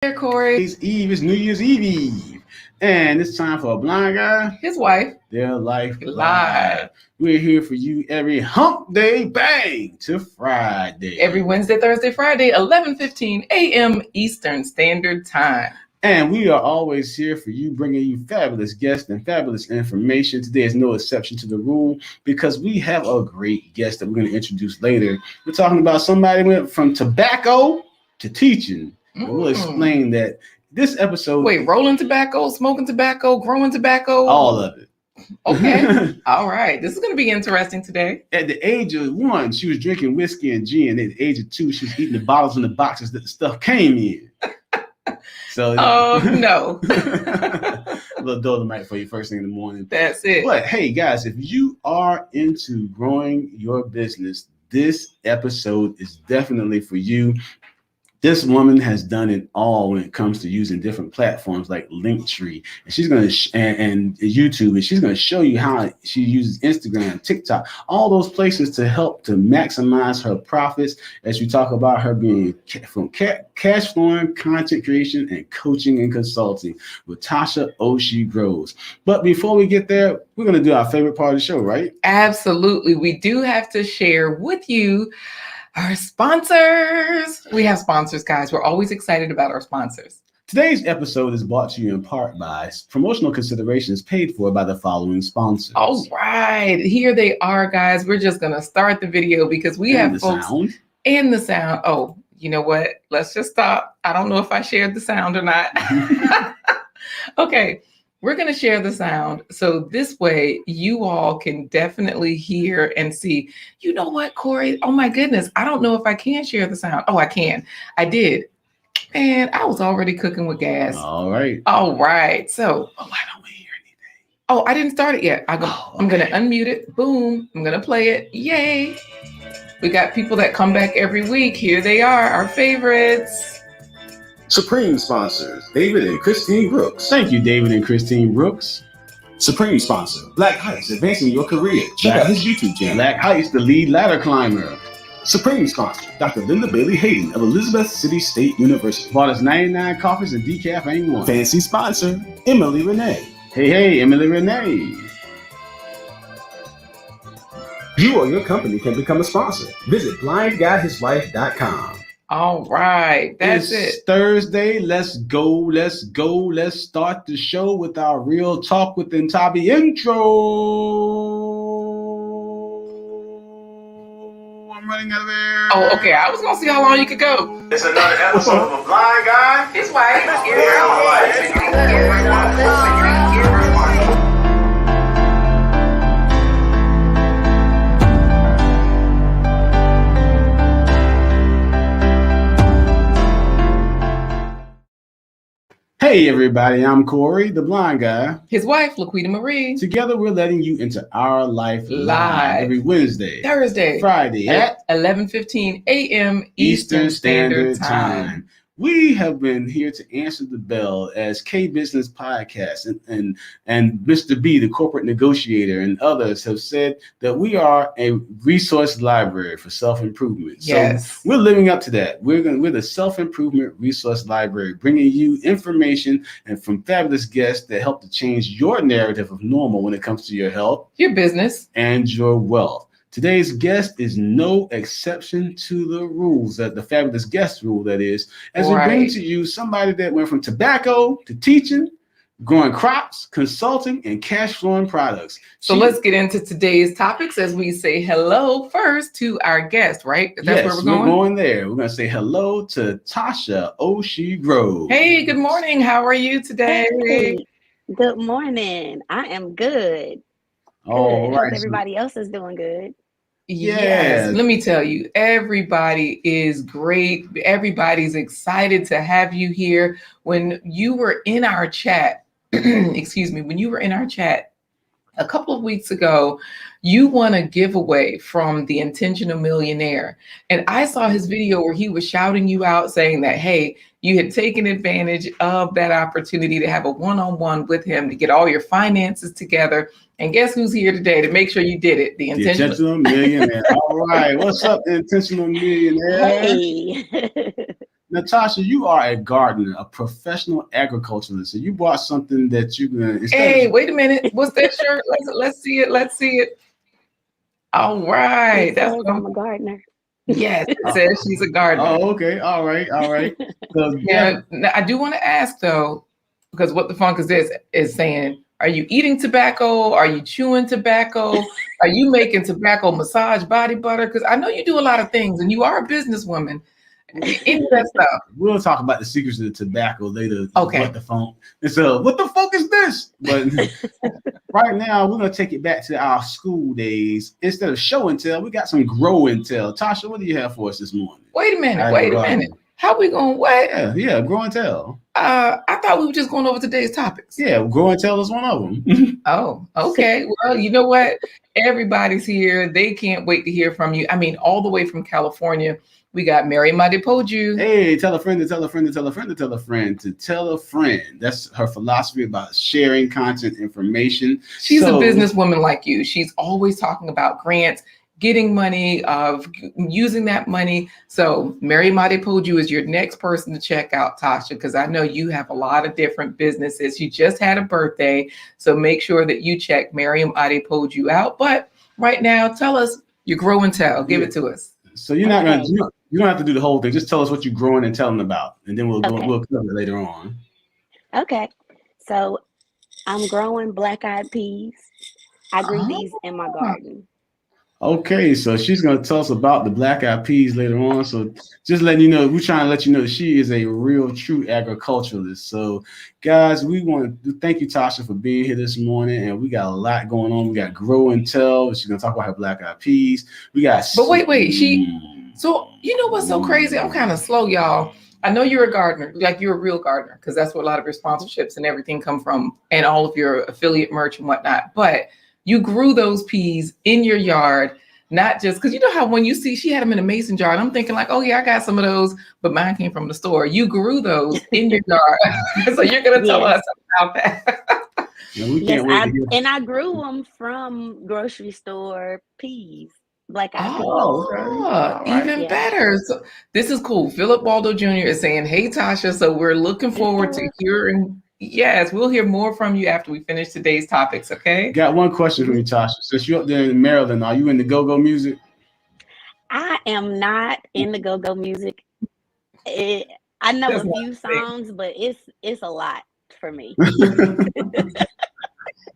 Here, Corey. It's Eve. It's New Year's Eve. And it's time for a blind guy. His wife. Their life Live. We're here for you every hump day bang to Friday. Every Wednesday, Thursday, Friday, 11:15 a.m. Eastern Standard Time. And we are always here for you, bringing you fabulous guests and fabulous information. Today is no exception to the rule because we have a great guest that we're going to introduce later. We're talking about somebody who went from tobacco to teaching. And we'll explain that this episode. Wait, rolling tobacco, smoking tobacco, growing tobacco? All of it. Okay. All right. This is going to be interesting today. At the age of 1, she was drinking whiskey and gin. At the age of 2, she was eating the bottles and the boxes that the stuff came in. So, no. A little Dolomite for you first thing in the morning. That's it. But hey, guys, if you are into growing your business, this episode is definitely for you. This woman has done it all when it comes to using different platforms like Linktree, and she's going to and YouTube, and she's going to show you how she uses Instagram, TikTok, all those places to help to maximize her profits. As you talk about her being from cash flowing, content creation, and coaching and consulting with Tasha Oh She Grows. But before we get there, we're going to do our favorite part of the show, right? Absolutely. We do have to share with you our sponsors. We have sponsors, guys. We're always excited about our sponsors. Today's episode is brought to you in part by promotional considerations paid for by the following sponsors. All right. Here they are, guys. We're just going to start the video because we have folks and the sound. Oh, you know what? Let's just stop. I don't know if I shared the sound or not. Okay. We're going to share the sound. So this way you all can definitely hear and see. You know what, Corey? Oh my goodness. I don't know if I can share the sound. Oh, I can. I did. And I was already cooking with gas. All right. All right. So. Oh, why don't we hear anything? Oh, I didn't start it yet. I'm going to unmute it. Boom. I'm going to play it. Yay. We got people that come back every week. Here they are, our favorites. Supreme sponsors, David and Christine Brooks. Thank you, David and Christine Brooks. Supreme sponsor, Black Heights, advancing your career. Check out his YouTube channel. Black Heights, the lead ladder climber. Supreme sponsor, Dr. Linda Bailey Hayden of Elizabeth City State University. Bought us 99 coffees and decaf ain't one. Fancy sponsor, Emily Renee. Hey, Emily Renee. You or your company can become a sponsor. Visit blindguyhiswife.com. All right, that's it's Thursday. Let's go. Let's start the show with our Real Talk with Ntabi intro. I'm running out of air. Oh, okay. I was going to see how long you could go. It's another episode of A Blind Guy. His wife. Hey everybody, I'm Corey, the blind guy. His wife, Laquita Marie. Together we're letting you into our life live every Wednesday, Thursday, Friday at 11:15 a.m. Eastern Standard Time. We have been here to answer the bell as K Business Podcast and Mr. B, the corporate negotiator, and others have said that we are a resource library for self-improvement. Yes. So we're living up to that. We're the self-improvement resource library, bringing you information and from fabulous guests that help to change your narrative of normal when it comes to your health, your business, and your wealth. Today's guest is no exception to the rules, that the fabulous guest rule, that is, as we bring to you somebody that went from tobacco to teaching, growing crops, consulting, and cash flowing products. So let's get into today's topics as we say hello first to our guest, right? That's where we're going? We're going there. We're going to say hello to Tasha Oh She Grows. Hey, good morning. How are you today? Hey, good morning. I am good. All right. Hope everybody else is doing good. Yes. Let me tell you, everybody is great. Everybody's excited to have you here. When you were in our chat, when you were in our chat a couple of weeks ago, you won a giveaway from the Intentional Millionaire. And I saw his video where he was shouting you out saying that, hey, you had taken advantage of that opportunity to have a one-on-one with him to get all your finances together. And guess who's here today to make sure you did it? The Intentional Millionaire. All right. What's up, the Intentional Millionaire? Hey. Natasha, you are a gardener, a professional agriculturalist. So you bought something that you can. Hey, wait a minute. What's that shirt? Let's see it. Let's see it. All right. It says I'm a gardener. Yes, it says she's a gardener. Oh, okay. All right. So Now, I do want to ask though, because what the funk is saying, are you eating tobacco? Are you chewing tobacco? Are you making tobacco massage body butter? Because I know you do a lot of things and you are a businesswoman. Any of that stuff. We'll talk about the secrets of the tobacco later. Okay. What the funk? And so, what the fuck is this? But right now, we're gonna take it back to our school days. Instead of show and tell, we got some grow and tell. Tasha, what do you have for us this morning? Wait a minute. How we going? What? Yeah, grow and tell. I thought we were just going over today's topics. Yeah, grow and tell is one of them. Oh, okay. Well, you know what? Everybody's here. They can't wait to hear from you. I mean, all the way from California. We got Mary Madipoju. Hey, tell a friend to tell a friend to tell a friend to tell a friend to tell a friend. That's her philosophy about sharing content information. She's a businesswoman like you. She's always talking about grants, getting money, of using that money. So Mary Madipoju is your next person to check out, Tasha, because I know you have a lot of different businesses. You just had a birthday, so make sure that you check Mary Madipoju out. But right now, tell us your grow and tell. Give it to us. So you're not gonna. You don't have to do the whole thing. Just tell us what you're growing and telling about, and then we'll cover it later on. Okay. So I'm growing black-eyed peas. I grew these in my garden. Okay, so she's going to tell us about the black-eyed peas later on. So just letting you know, we're trying to let you know that she is a real, true agriculturalist. So, guys, we want to thank you, Tasha, for being here this morning. And we got a lot going on. We got grow and tell. She's going to talk about her black-eyed peas. We got. But wait. So you know what's so crazy? I'm kind of slow, y'all. I know you're a gardener, like you're a real gardener, because that's where a lot of your sponsorships and everything come from, and all of your affiliate merch and whatnot. But you grew those peas in your yard, not just because you know how when you see she had them in a mason jar, and I'm thinking like, oh yeah, I got some of those, but mine came from the store. You grew those in your yard, so you're gonna tell us about that. And I grew them from grocery store peas. Even better. So this is cool. Philip Waldo Jr. is saying, hey, Tasha. So we're looking forward to hearing. Yes, we'll hear more from you after we finish today's topics. Okay. Got one question from you, Tasha. Since you're up there in Maryland, are you in the go-go music? I am not in the go-go music. I know a few songs, but it's a lot for me.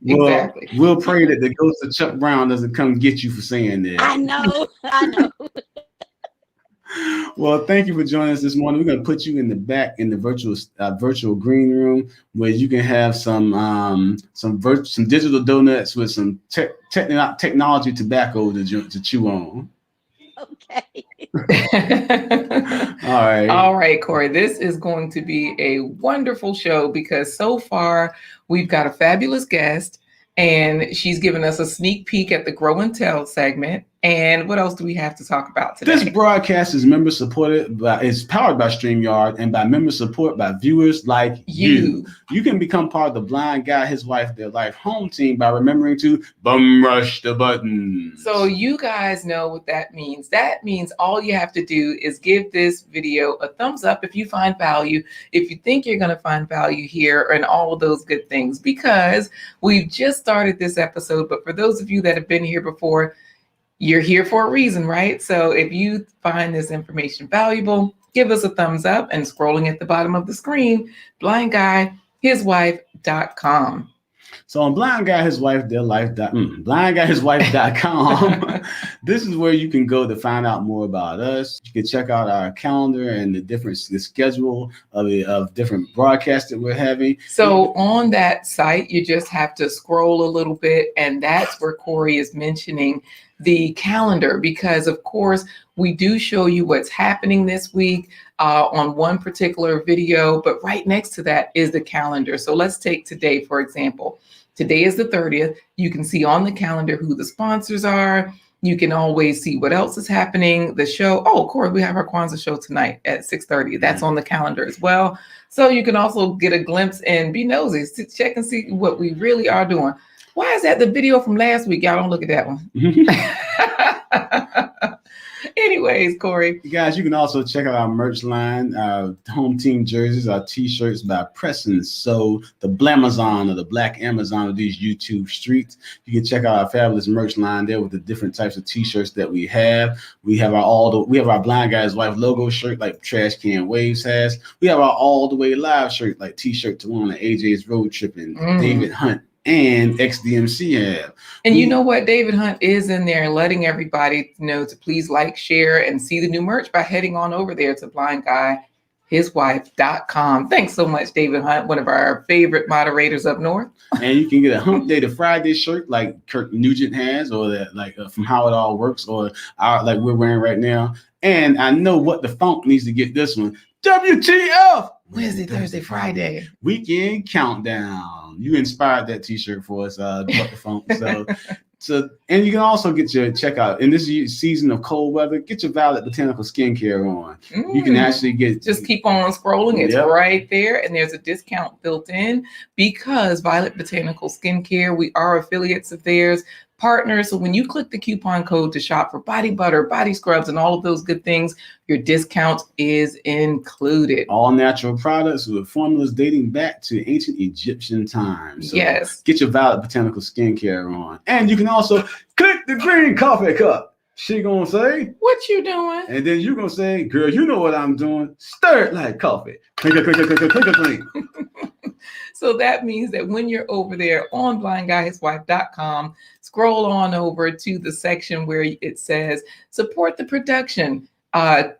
Well, exactly. We'll pray that the ghost of Chuck Brown doesn't come get you for saying that. I know. Well, thank you for joining us this morning. We're going to put you in the back in the virtual green room where you can have some digital donuts with some technology tobacco to chew on. Okay. All right, Corey. This is going to be a wonderful show because so far we've got a fabulous guest and she's given us a sneak peek at the Grow and Tell segment. And what else do we have to talk about today? This broadcast is powered by StreamYard and by member support by viewers like you. You can become part of the Blind Guy, His Wife, Their Life home team by remembering to bum rush the buttons. So you guys know what that means. That means all you have to do is give this video a thumbs up if you find value, if you think you're going to find value here and all of those good things, because we've just started this episode. But for those of you that have been here before, you're here for a reason, right? So if you find this information valuable, give us a thumbs up and scrolling at the bottom of the screen, blindguyhiswife.com. So on blindguyhiswife.com, this is where you can go to find out more about us. You can check out our calendar and the schedule of different broadcasts that we're having. So on that site, you just have to scroll a little bit, and that's where Corey is mentioning the calendar, because of course we do show you what's happening this week on one particular video, but right next to that is the calendar. So let's take today, for example. Today is the 30th. You can see on the calendar who the sponsors are. You can always see what else is happening. The show. Oh, Corey, we have our Kwanzaa show tonight at 6:30. That's on the calendar as well. So you can also get a glimpse and be nosy to check and see what we really are doing. Why is that the video from last week? Y'all don't look at that one. Anyways, Corey. You guys, you can also check out our merch line, our home team jerseys, our t-shirts by Preston. So the Blamazon or the Black Amazon of these YouTube streets. You can check out our fabulous merch line there with the different types of t-shirts that we have. We have our Blind Guy's Wife logo shirt like Trash Can Waves has. We have our All the Way Live shirt like T-shirt to one on AJ's Road Trip and David Hunt and XDMC have. And you know what? David Hunt is in there letting everybody know to please like, share, and see the new merch by heading on over there to blindguyhiswife.com. Thanks so much, David Hunt, one of our favorite moderators up north. And you can get a Hump Day to Friday shirt like Kirk Nugent has, or that from How It All Works, or like we're wearing right now. And I know What the Funk needs to get this one. WTF! Wednesday, Thursday, Friday. Weekend Countdown. You inspired that t-shirt for us, What the Funk. So, and you can also get your checkout in this season of cold weather. Get your Violet Botanical skincare on. You can actually just keep on scrolling. It's right there, and there's a discount built in because Violet Botanical Skincare. We are affiliates of theirs, partners. So when you click the coupon code to shop for body butter, body scrubs, and all of those good things, your discount is included. All natural products with formulas dating back to ancient Egyptian times. So yes. Get your Violet Botanical Skincare on. And you can also click the green coffee cup. She gonna say, what you doing? And then you gonna say, girl, you know what I'm doing. Stir it like coffee. Clink, clink, clink, clink, clink, clink. So that means that when you're over there on blindguyhiswife.com, scroll on over to the section where it says support the production.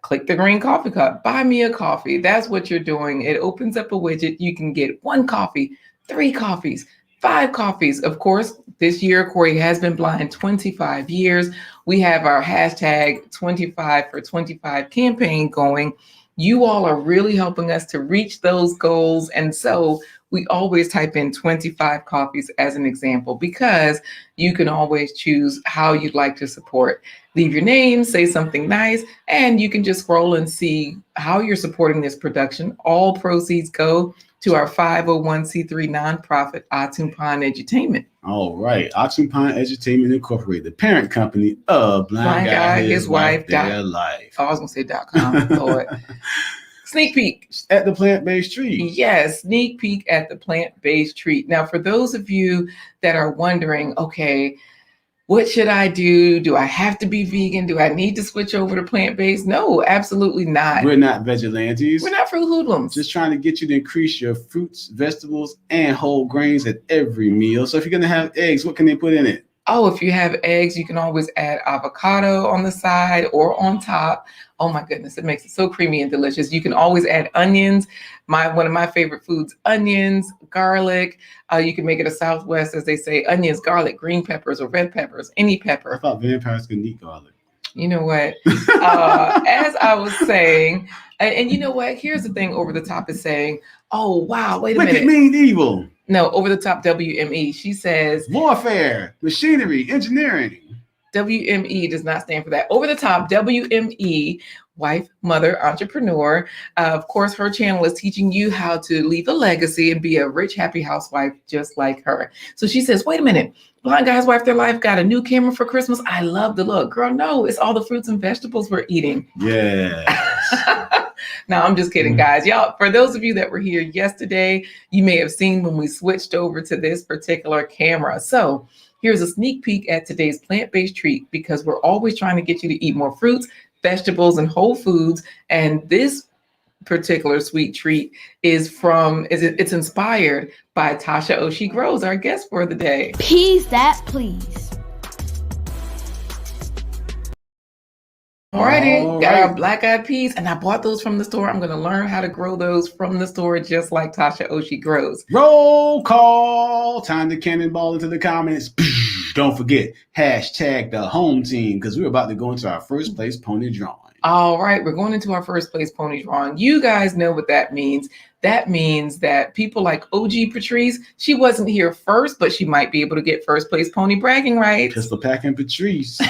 Click the green coffee cup, buy me a coffee. That's what you're doing. It opens up a widget. You can get 1 coffee, 3 coffees, 5 coffees. Of course, this year, Corey has been blind 25 years. We have our hashtag 25 for 25 campaign going. You all are really helping us to reach those goals. And so we always type in 25 coffees as an example, because you can always choose how you'd like to support. Leave your name, say something nice, and you can just scroll and see how you're supporting this production. All proceeds go to our 501c3 nonprofit, Atumpan Edutainment. All right. Atumpan Edutainment Incorporated, the parent company of Blind Guy, His Wife, Their Life. Oh, I was going to say .com, Lord. Sneak peek at the plant-based treat. Yes, sneak peek at the plant-based treat. Now, for those of you that are wondering, okay, what should I do? Do I have to be vegan? Do I need to switch over to plant-based? No, absolutely not. We're not vigilantes. We're not fruit hoodlums. Just trying to get you to increase your fruits, vegetables, and whole grains at every meal. So if you're going to have eggs, what can they put in it? Oh, if you have eggs, you can always add avocado on the side or on top. Oh my goodness, it makes it so creamy and delicious. You can always add onions. One of my favorite foods, onions, garlic. You can make it a Southwest, as they say, onions, garlic, green peppers, or red peppers, any pepper. I thought vampires could eat garlic. You know what? As I was saying, and you know what? Here's the thing, Over the Top is saying, oh, wow, wait a minute. Wicked, mean, evil. No, Over the Top WME. She says warfare, machinery, engineering. WME does not stand for that. Over the Top WME, wife, mother, entrepreneur. Of course, her channel is teaching you how to leave a legacy and be a rich, happy housewife just like her. So she says, wait a minute. Blind Guy's Wife, Their Life got a new camera for Christmas. I love the look. Girl, no, it's all the fruits and vegetables we're eating. Yeah. No, I'm just kidding, guys. Y'all, for those of you that were here yesterday, you may have seen when we switched over to this particular camera. So here's a sneak peek at today's plant-based treat, because we're always trying to get you to eat more fruits, vegetables, and whole foods. And this particular sweet treat it's inspired by Tasha Oh She Grows, our guest for the day. Peas that please. Alrighty, got our black-eyed peas, and I bought those from the store. I'm going to learn how to grow those from the store, just like Tasha Oh She Grows. Roll call. Time to cannonball into the comments. Don't forget, hashtag the home team, because we're about to go into our first place pony drawing. All right, we're going into our first place pony drawing. You guys know what that means. that means that people like OG Patrice, she wasn't here first, but she might be able to get first place pony bragging rights. Pistol packing Patrice.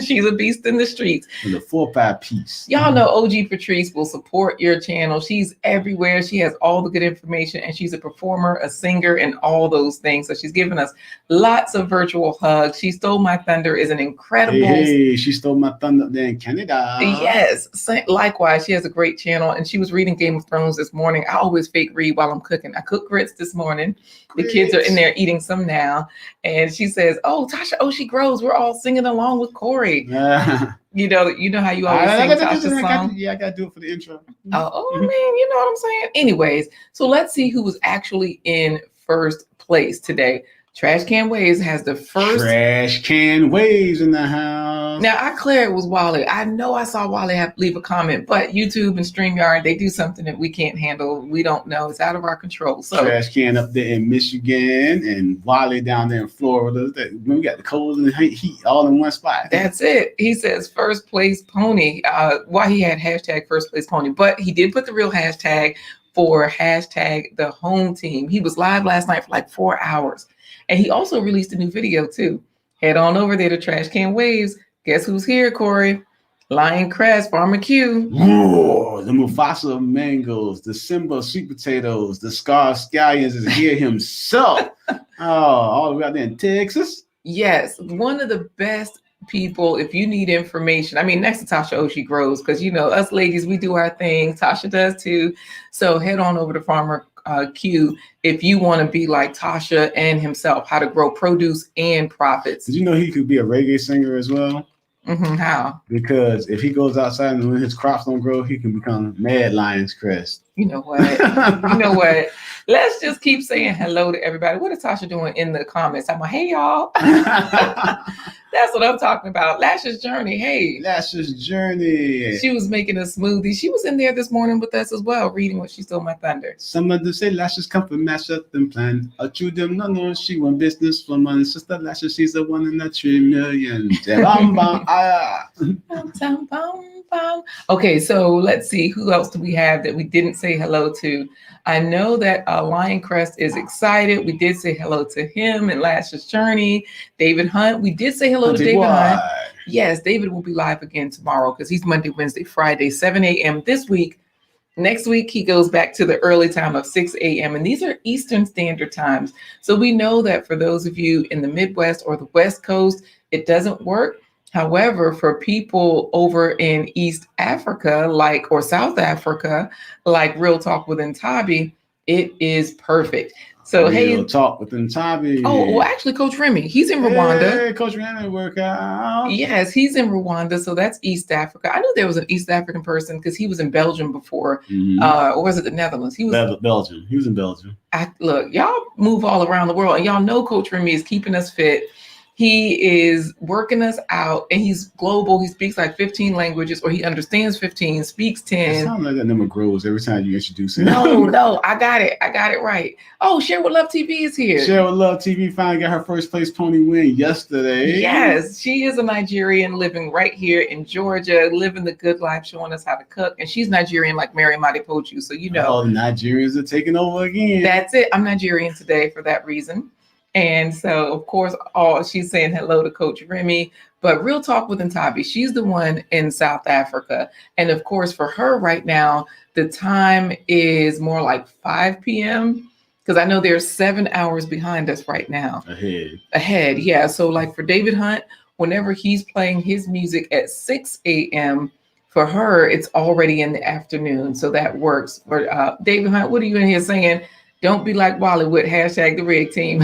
She's a beast in the streets. And the 4-5 piece. Y'all know OG Patrice will support your channel. She's everywhere. She has all the good information, and she's a performer, a singer, and all those things. So she's given us lots of virtual hugs. She Stole My Thunder is an incredible. Hey, she stole my thunder there in Canada. Yes. Likewise, she has a great channel, and she was reading Game of Thrones this morning. I always fake read while I'm cooking. I cooked grits this morning. The kids are in there eating some now. And she says, "Oh, Tasha Oh She Grows. We're all singing along with Corey." You know how you always sing Tasha's song? I got to do it for the intro. Oh, man, you know what I'm saying? Anyways, so let's see who was actually in first place today. Trash Can Waves has the first. Trash Can Waves in the house. Now, I clear it was Wally. I know I saw Wally leave a comment, but YouTube and StreamYard, they do something that we can't handle. We don't know. It's out of our control. So Trash Can up there in Michigan and Wally down there in Florida. We got the cold and the heat all in one spot. That's it. He says first place pony. Why he had hashtag first place pony, but he did put the real hashtag for hashtag the home team. He was live last night for like 4 hours. And he also released a new video too. Head on over there to Trash Can Waves. Guess who's here, Corey? Lion Crest, Farmer Q. Whoa, the Mufasa mangoes, the Simba sweet potatoes, the Scar Scallions is here himself. All the way out there in Texas. Yes, one of the best people if you need information. I mean, next to Tasha Oh She Grows, because you know us ladies, we do our thing. Tasha does too. So head on over to Farmer Q if you want to be like Tasha and himself, how to grow produce and profits. Did you know he could be a reggae singer as well? How? Because if he goes outside and when his crops don't grow, he can become Mad Lion's Crest. You know what? You know what? Let's just keep saying hello to everybody. What is Tasha doing in the comments? I'm like, hey, y'all. That's what I'm talking about. Lash's Journey. Hey. Lash's Journey. She was making a smoothie. She was in there this morning with us as well, reading what She Stole My Thunder. Some of them say Lash's come from mash up and plan. A true them no, she won business from my sister Lashes. She's the one in a 3 million. Okay, so let's see. Who else do we have that we didn't say hello to? I know that Lion Crest is excited. We did say hello to him and Lash's Journey. David Hunt. We did say hello to David Hunt. Yes, David will be live again tomorrow because he's Monday, Wednesday, Friday, 7 a.m. this week. Next week, he goes back to the early time of 6 a.m. And these are Eastern Standard Times. So we know that for those of you in the Midwest or the West Coast, it doesn't work. However, for people over in East Africa, or South Africa, like Real Talk with Ntabi, it is perfect. So, Real Talk with Ntabi. Oh, well, actually, Coach Remy, he's in Rwanda. Hey, Coach Remy, work out. Yes, he's in Rwanda. So that's East Africa. I knew there was an East African person because he was in Belgium before. Or was it the Netherlands? He was Belgium. He was in Belgium. Look, y'all move all around the world, and y'all know Coach Remy is keeping us fit. He is working us out, and he's global. He speaks like 15 languages, or he understands 15, speaks 10. It sounds like that number grows every time you introduce it. No, I got it right. Oh, Share With Love TV is here. Share With Love TV finally got her first place pony win yesterday. Yes, she is a Nigerian living right here in Georgia, living the good life, showing us how to cook. And she's Nigerian like Mary Madipochu, so you know. Oh, the Nigerians are taking over again. That's it. I'm Nigerian today for that reason. And so, of course, she's saying hello to Coach Remy. But Real Talk with Ntabi, she's the one in South Africa. And, of course, for her right now, the time is more like 5 p.m. because I know they're 7 hours behind us right now. Ahead, yeah. So, like for David Hunt, whenever he's playing his music at 6 a.m., for her, it's already in the afternoon. So that works. For David Hunt, what are you in here saying? Don't be like Bollywood, hashtag the rig team.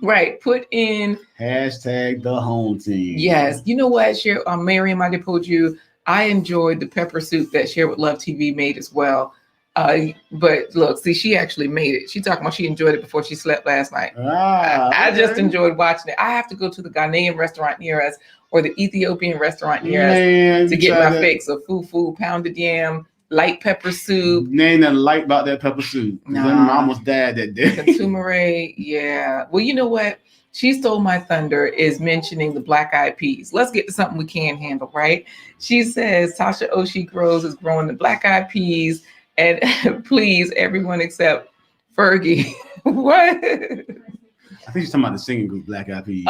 Right. Put in hashtag the home team. Yes. You know what, Miriam Adepoju, I enjoyed the pepper soup that Share With Love TV made as well. But look, see, she actually made it. She talking about she enjoyed it before she slept last night. I just enjoyed watching it. I have to go to the Ghanaian restaurant near us or the Ethiopian restaurant near us to get my fix of fufu, pounded yam, light pepper soup. Ain't nothing light about that pepper soup. I almost died that day. Consumerate, yeah. Well, you know what? She Stole My Thunder is mentioning the Black Eyed Peas. Let's get to something we can handle, right? She says Tasha Oh She Grows is growing the Black Eyed Peas, And please, everyone except Fergie. What? I think she's talking about the singing group Black Eyed Peas.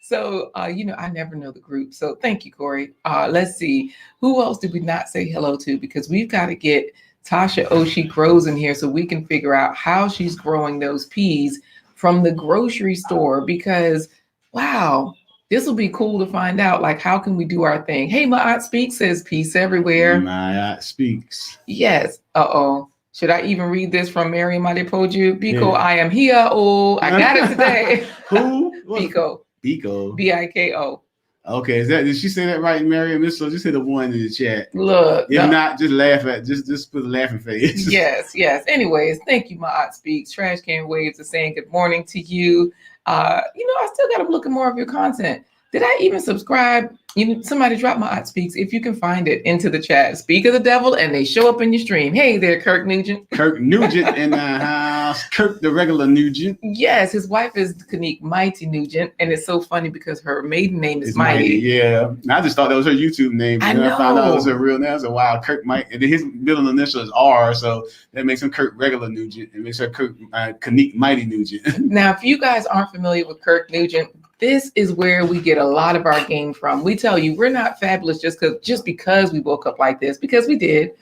So, I never know the group. So thank you, Corey. Let's see. Who else did we not say hello to? Because we've got to get Tasha Oh She Grows in here so we can figure out how she's growing those peas from the grocery store. Because, wow, this will be cool to find out. Like, how can we do our thing? Hey, my aunt speaks, says peace everywhere. My aunt speaks. Yes. Uh-oh. Should I even read this from Miriam Adepoju? Biko, Yeah. I am here. Oh, I got it today. Who? Biko. Biko. Biko. Okay, did she say that right, Miriam? So just hit a 1 in the chat. Look. If not, just laugh at just put a laughing face. Yes. Anyways, thank you, my aunt speaks. Trash Can Waves are saying good morning to you. I still gotta look at more of your content. Did I even subscribe? Somebody drop my aunt speaks if you can find it into the chat. Speak of the devil, and they show up in your stream. Hey there, Kirk Nugent. Kirk Nugent in the house. Kirk the regular Nugent. Yes, his wife is Kanique Mighty Nugent, and it's so funny because her maiden name is Mighty. Yeah, I just thought that was her YouTube name. I know. I found out it was her real name. I said, "Wow, Kirk Mighty." And his middle initial is R, so that makes him Kirk regular Nugent. It makes her Kirk Kanique Mighty Nugent. Now, if you guys aren't familiar with Kirk Nugent, this is where we get a lot of our game from. We tell you we're not fabulous just because we woke up like this, because we did.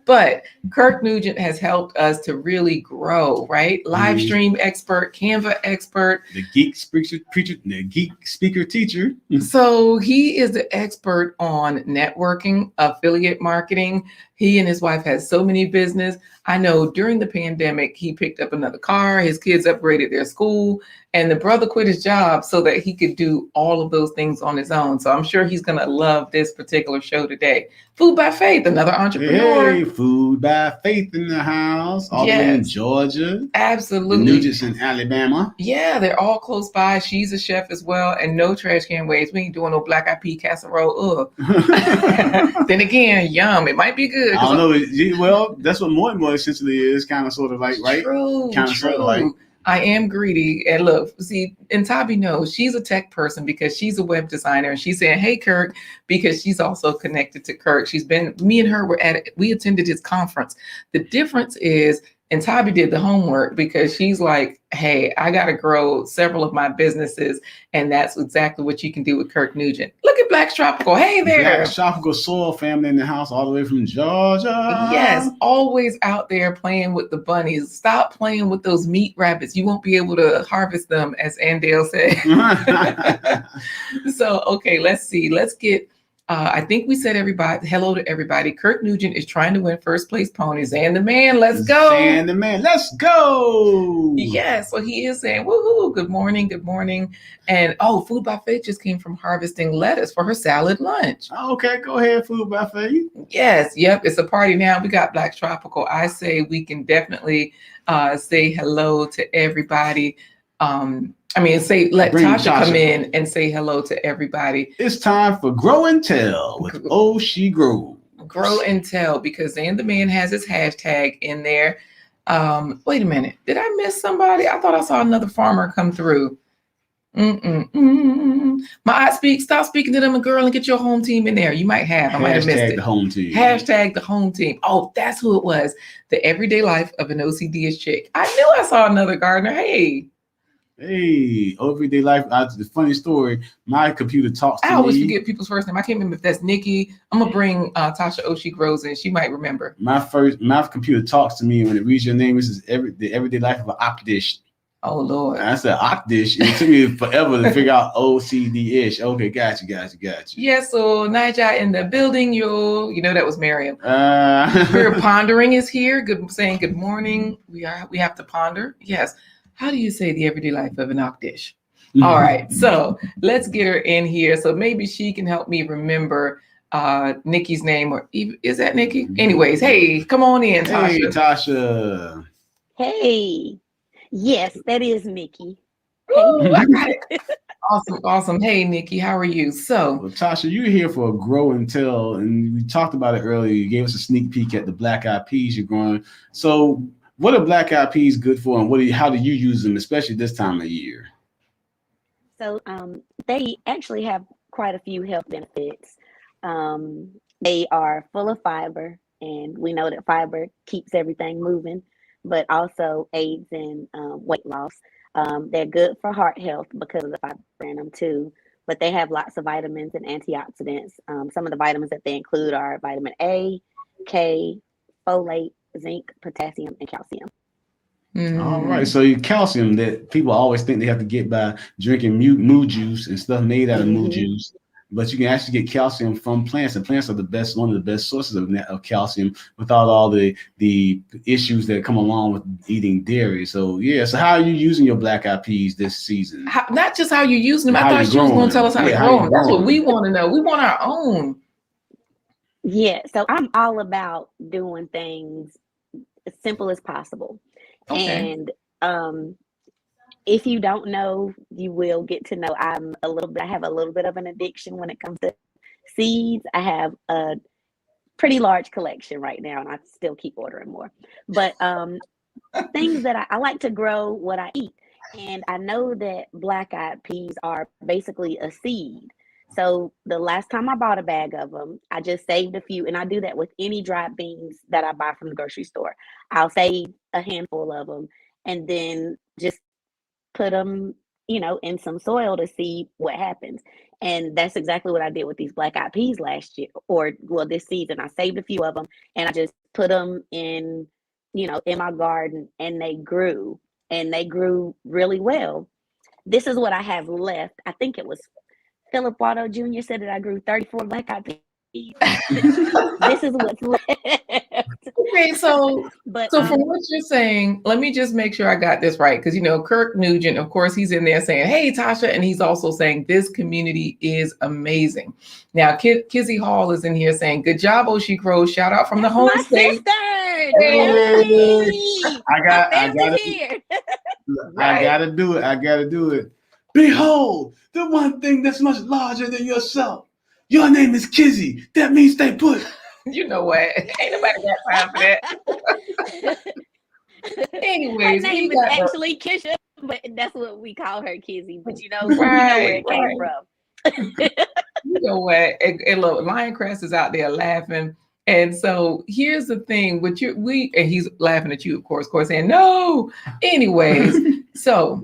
But Kirk Nugent has helped us to really grow, right? Live stream expert, Canva expert. The geek speaker preacher, the geek speaker teacher. So he is the expert on networking, affiliate marketing. He and his wife had so many business. I know during the pandemic, he picked up another car. His kids upgraded their school, and the brother quit his job so that he could do all of those things on his own. So I'm sure he's going to love this particular show today. Food by Faith, another entrepreneur. Hey, Food by Faith in the house, all the way in Georgia. Absolutely. The Nugents in Alabama. Yeah, they're all close by. She's a chef as well, and no trash can waste. We ain't doing no black eyed pea casserole. Ugh. Then again, yum. It might be good. I don't know. Well, that's what more and more essentially is, kind of sort of like, right? True. Sort of like. I am greedy. And look, see, and Tabi knows she's a tech person because she's a web designer. And she's saying, hey, Kirk, because she's also connected to Kirk. Me and her we attended his conference. The difference is, and Tabi did the homework because she's like, hey, I got to grow several of my businesses. And that's exactly what you can do with Kirk Nugent. Look at Black's Tropical. Hey there. Black's Tropical Soil family in the house all the way from Georgia. Yes, always out there playing with the bunnies. Stop playing with those meat rabbits. You won't be able to harvest them, as Andale said. So, okay, let's see. Let's get... I think we said hello to everybody. Kirk Nugent is trying to win first place ponies. And the man, let's go. And the man, let's go. Yeah, so he is saying, woohoo, good morning. And Food by Faith just came from harvesting lettuce for her salad lunch. Okay, go ahead, Food by Faith. Yes, yep, it's a party now. We got Black Tropical. I say we can definitely say hello to everybody. Let Tasha come in and say hello to everybody. It's time for Grow and Tell with Oh She Grows. Grow and Tell, because then the man has his hashtag in there. Wait a minute. Did I miss somebody? I thought I saw another farmer come through. My eye speaks. Stop speaking to them, a girl, and get your home team in there. You might have. I might have missed it. Hashtag the home team. Hashtag the home team. Oh, that's who it was. The everyday life of an OCD-ish chick. I knew I saw another gardener. Hey, everyday life. The funny story, my computer talks to me. I always forget people's first name. I can't remember if that's Nikki. I'm going to bring Tasha Oh She Grows in. She might remember. My computer talks to me when it reads your name. This is the everyday life of an Ocdish. Oh, Lord. I said Ocdish. It took me forever to figure out OCD-ish. Okay, got you. Yeah, so Nija in the building, that was Miriam. Her pondering is here. Saying good morning. We have to ponder. Yes. How do you say the everyday life of an Ocdish? All right, so let's get her in here. So maybe she can help me remember Nikki's name, or is that Nikki? Anyways, hey, come on in, Tasha. Hey, Tasha. Hey, yes, that is Nikki. Ooh, I got it. Awesome. Hey, Nikki, how are you? Well, Tasha, you're here for a Grow and Tell, and we talked about it earlier. You gave us a sneak peek at the black eyed peas you're growing. So what are black eyed peas good for, and how do you use them, especially this time of year? So they actually have quite a few health benefits. They are full of fiber. and we know that fiber keeps everything moving, but also aids in weight loss. They're good for heart health because of the fiber in them too, but they have lots of vitamins and antioxidants. Some of the vitamins that they include are vitamin A, K, folate, zinc, potassium, and calcium. All right, so your calcium that people always think they have to get by drinking moo juice and stuff made out of moo juice, but you can actually get calcium from plants, and plants are one of the best sources of calcium without all the issues that come along with eating dairy. So yeah, so how are you using your black eyed peas this season? Not just how you're using them. I thought you was going to tell us how to grow them. That's what we want to know. We want our own. Yeah, so I'm all about doing things as simple as possible. Okay. And if you don't know, you will get to know. I have a little bit of an addiction when it comes to seeds. I have a pretty large collection right now, and I still keep ordering more. But things that I like to grow what I eat. And I know that black-eyed peas are basically a seed. So the last time I bought a bag of them, I just saved a few, and I do that with any dried beans that I buy from the grocery store. I'll save a handful of them and then just put them, in some soil to see what happens. And that's exactly what I did with these black-eyed peas last year, this season. I saved a few of them and I just put them in my garden, and they grew really well. This is what I have left. I think it was Philip Watto Jr. said that I grew 34 black-eyed peas. This is what's left. Okay, so from what you're saying, let me just make sure I got this right, because Kirk Nugent, of course, he's in there saying, "Hey, Tasha," and he's also saying this community is amazing. Now, Kizzy Hall is in here saying, "Good job, Oh She Grows." Shout out from the home state. Hey. I gotta do it. I gotta do it. Behold, the one thing that's much larger than yourself. Your name is Kizzy. That means stay put. You know what? Ain't nobody got time for that. Anyways, her name is actually Kisha, but that's what we call her, Kizzy. But we know where it came from. You know what? And look, Lioncrest is out there laughing. And so here's the thing with and he's laughing at you, of course, saying no. Anyways, so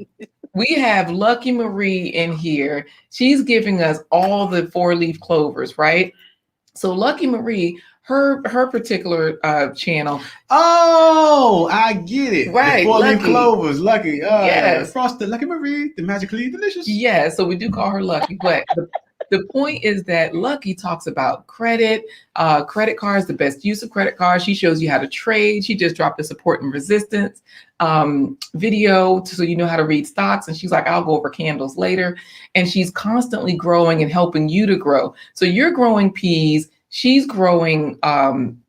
we have Lucky Marie in here. She's giving us all the 4-leaf clovers, right? So Lucky Marie, her particular channel. Oh, I get it. Right. The 4-leaf clovers, Lucky. Yes. Frosted Lucky Marie, the magically delicious. Yeah, so we do call her Lucky. But the point is that Lucky talks about credit cards, the best use of credit cards. She shows you how to trade. She just dropped a support and resistance video so you know how to read stocks. And she's like, I'll go over candles later. And she's constantly growing and helping you to grow. So you're growing peas. She's growing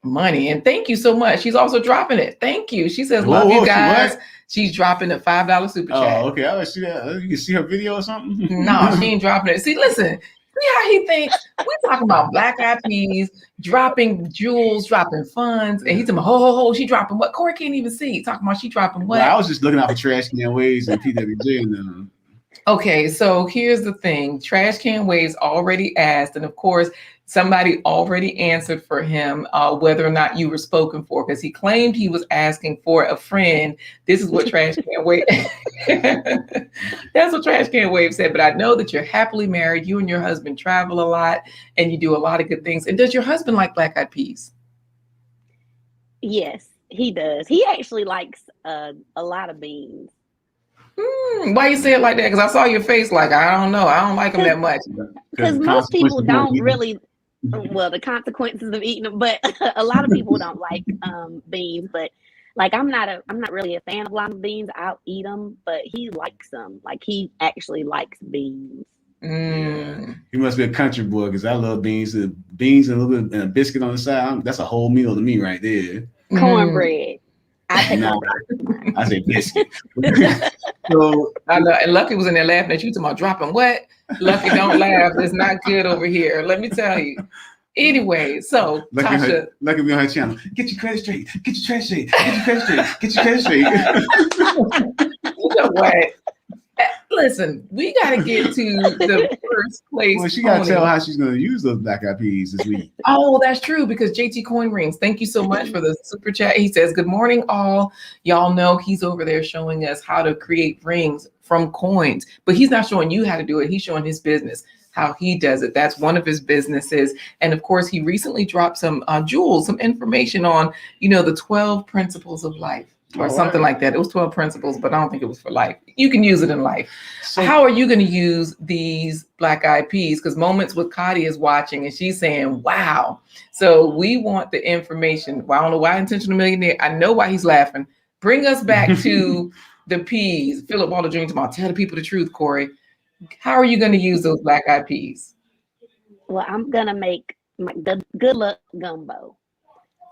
money. And thank you so much. She's also dropping it. Thank you. She says, love you guys. She's dropping a $5 super chat. Oh, okay. I see that. You can see her video or something. No, she ain't dropping it. See, listen. See how he thinks we're talking about black-eyed peas, dropping jewels, dropping funds, and he's talking about, she dropping what? Corey can't even see. Talking about she dropping what? Well, I was just looking out for Trash Can Waves and PWJ and them. Okay, so here's the thing. Trash Can Waves already asked, and of course, somebody already answered for him whether or not you were spoken for, because he claimed he was asking for a friend. This is what Trash Can Wave. That's what Trash Can Wave said. But I know that you're happily married. You and your husband travel a lot, and you do a lot of good things. And does your husband like black-eyed peas? Yes, he does. He actually likes a lot of beans. Why you say it like that? Because I saw your face like, I don't know. I don't like them that much. Because most people don't really, the consequences of eating them, but a lot of people don't like beans. But like, I'm not really a fan of lima beans. I'll eat them, but he likes them. Like, he actually likes beans. He must be a country boy, because I love beans. Beans and a little bit and a biscuit on the side. That's a whole meal to me right there. Cornbread. I say biscuit. So I know, and Lucky was in there laughing at you talking about dropping what? Lucky, don't laugh. It's not good over here. Let me tell you. Anyway, so Tasha, Lucky be on her channel. Get your credit straight. Get your trash straight. Get your credit straight. Get your credit straight. You know what? Listen, we got to get to the first place. Well, she got to tell how she's going to use those black eyed peas this week. Oh, that's true, because JT Coin Rings, thank you so much for the super chat. He says, good morning, all. Y'all know he's over there showing us how to create rings from coins, but he's not showing you how to do it. He's showing his business, how he does it. That's one of his businesses. And of course, he recently dropped some jewels, some information on, the 12 principles of life. Or something like that. It was 12 principles, but I don't think it was for life. You can use it in life. So how are you going to use these black eyed peas? Because Moments with Kadi is watching and she's saying, wow. So we want the information. Well, I don't know why Intentional Millionaire. I know why he's laughing. Bring us back to the peas. Philip Walter Jr. tomorrow. Tell the people the truth, Corey. How are you going to use those black eyed peas? Well, I'm going to make the good luck gumbo.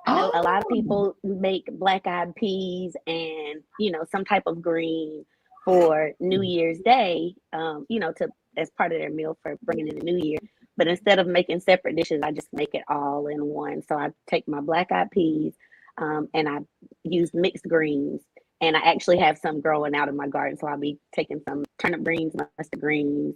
I know a lot of people make black eyed peas and, some type of green for New Year's Day, as part of their meal for bringing in the new year. But instead of making separate dishes, I just make it all in one. So I take my black eyed peas and I use mixed greens. And I actually have some growing out of my garden. So I'll be taking some turnip greens, mustard greens,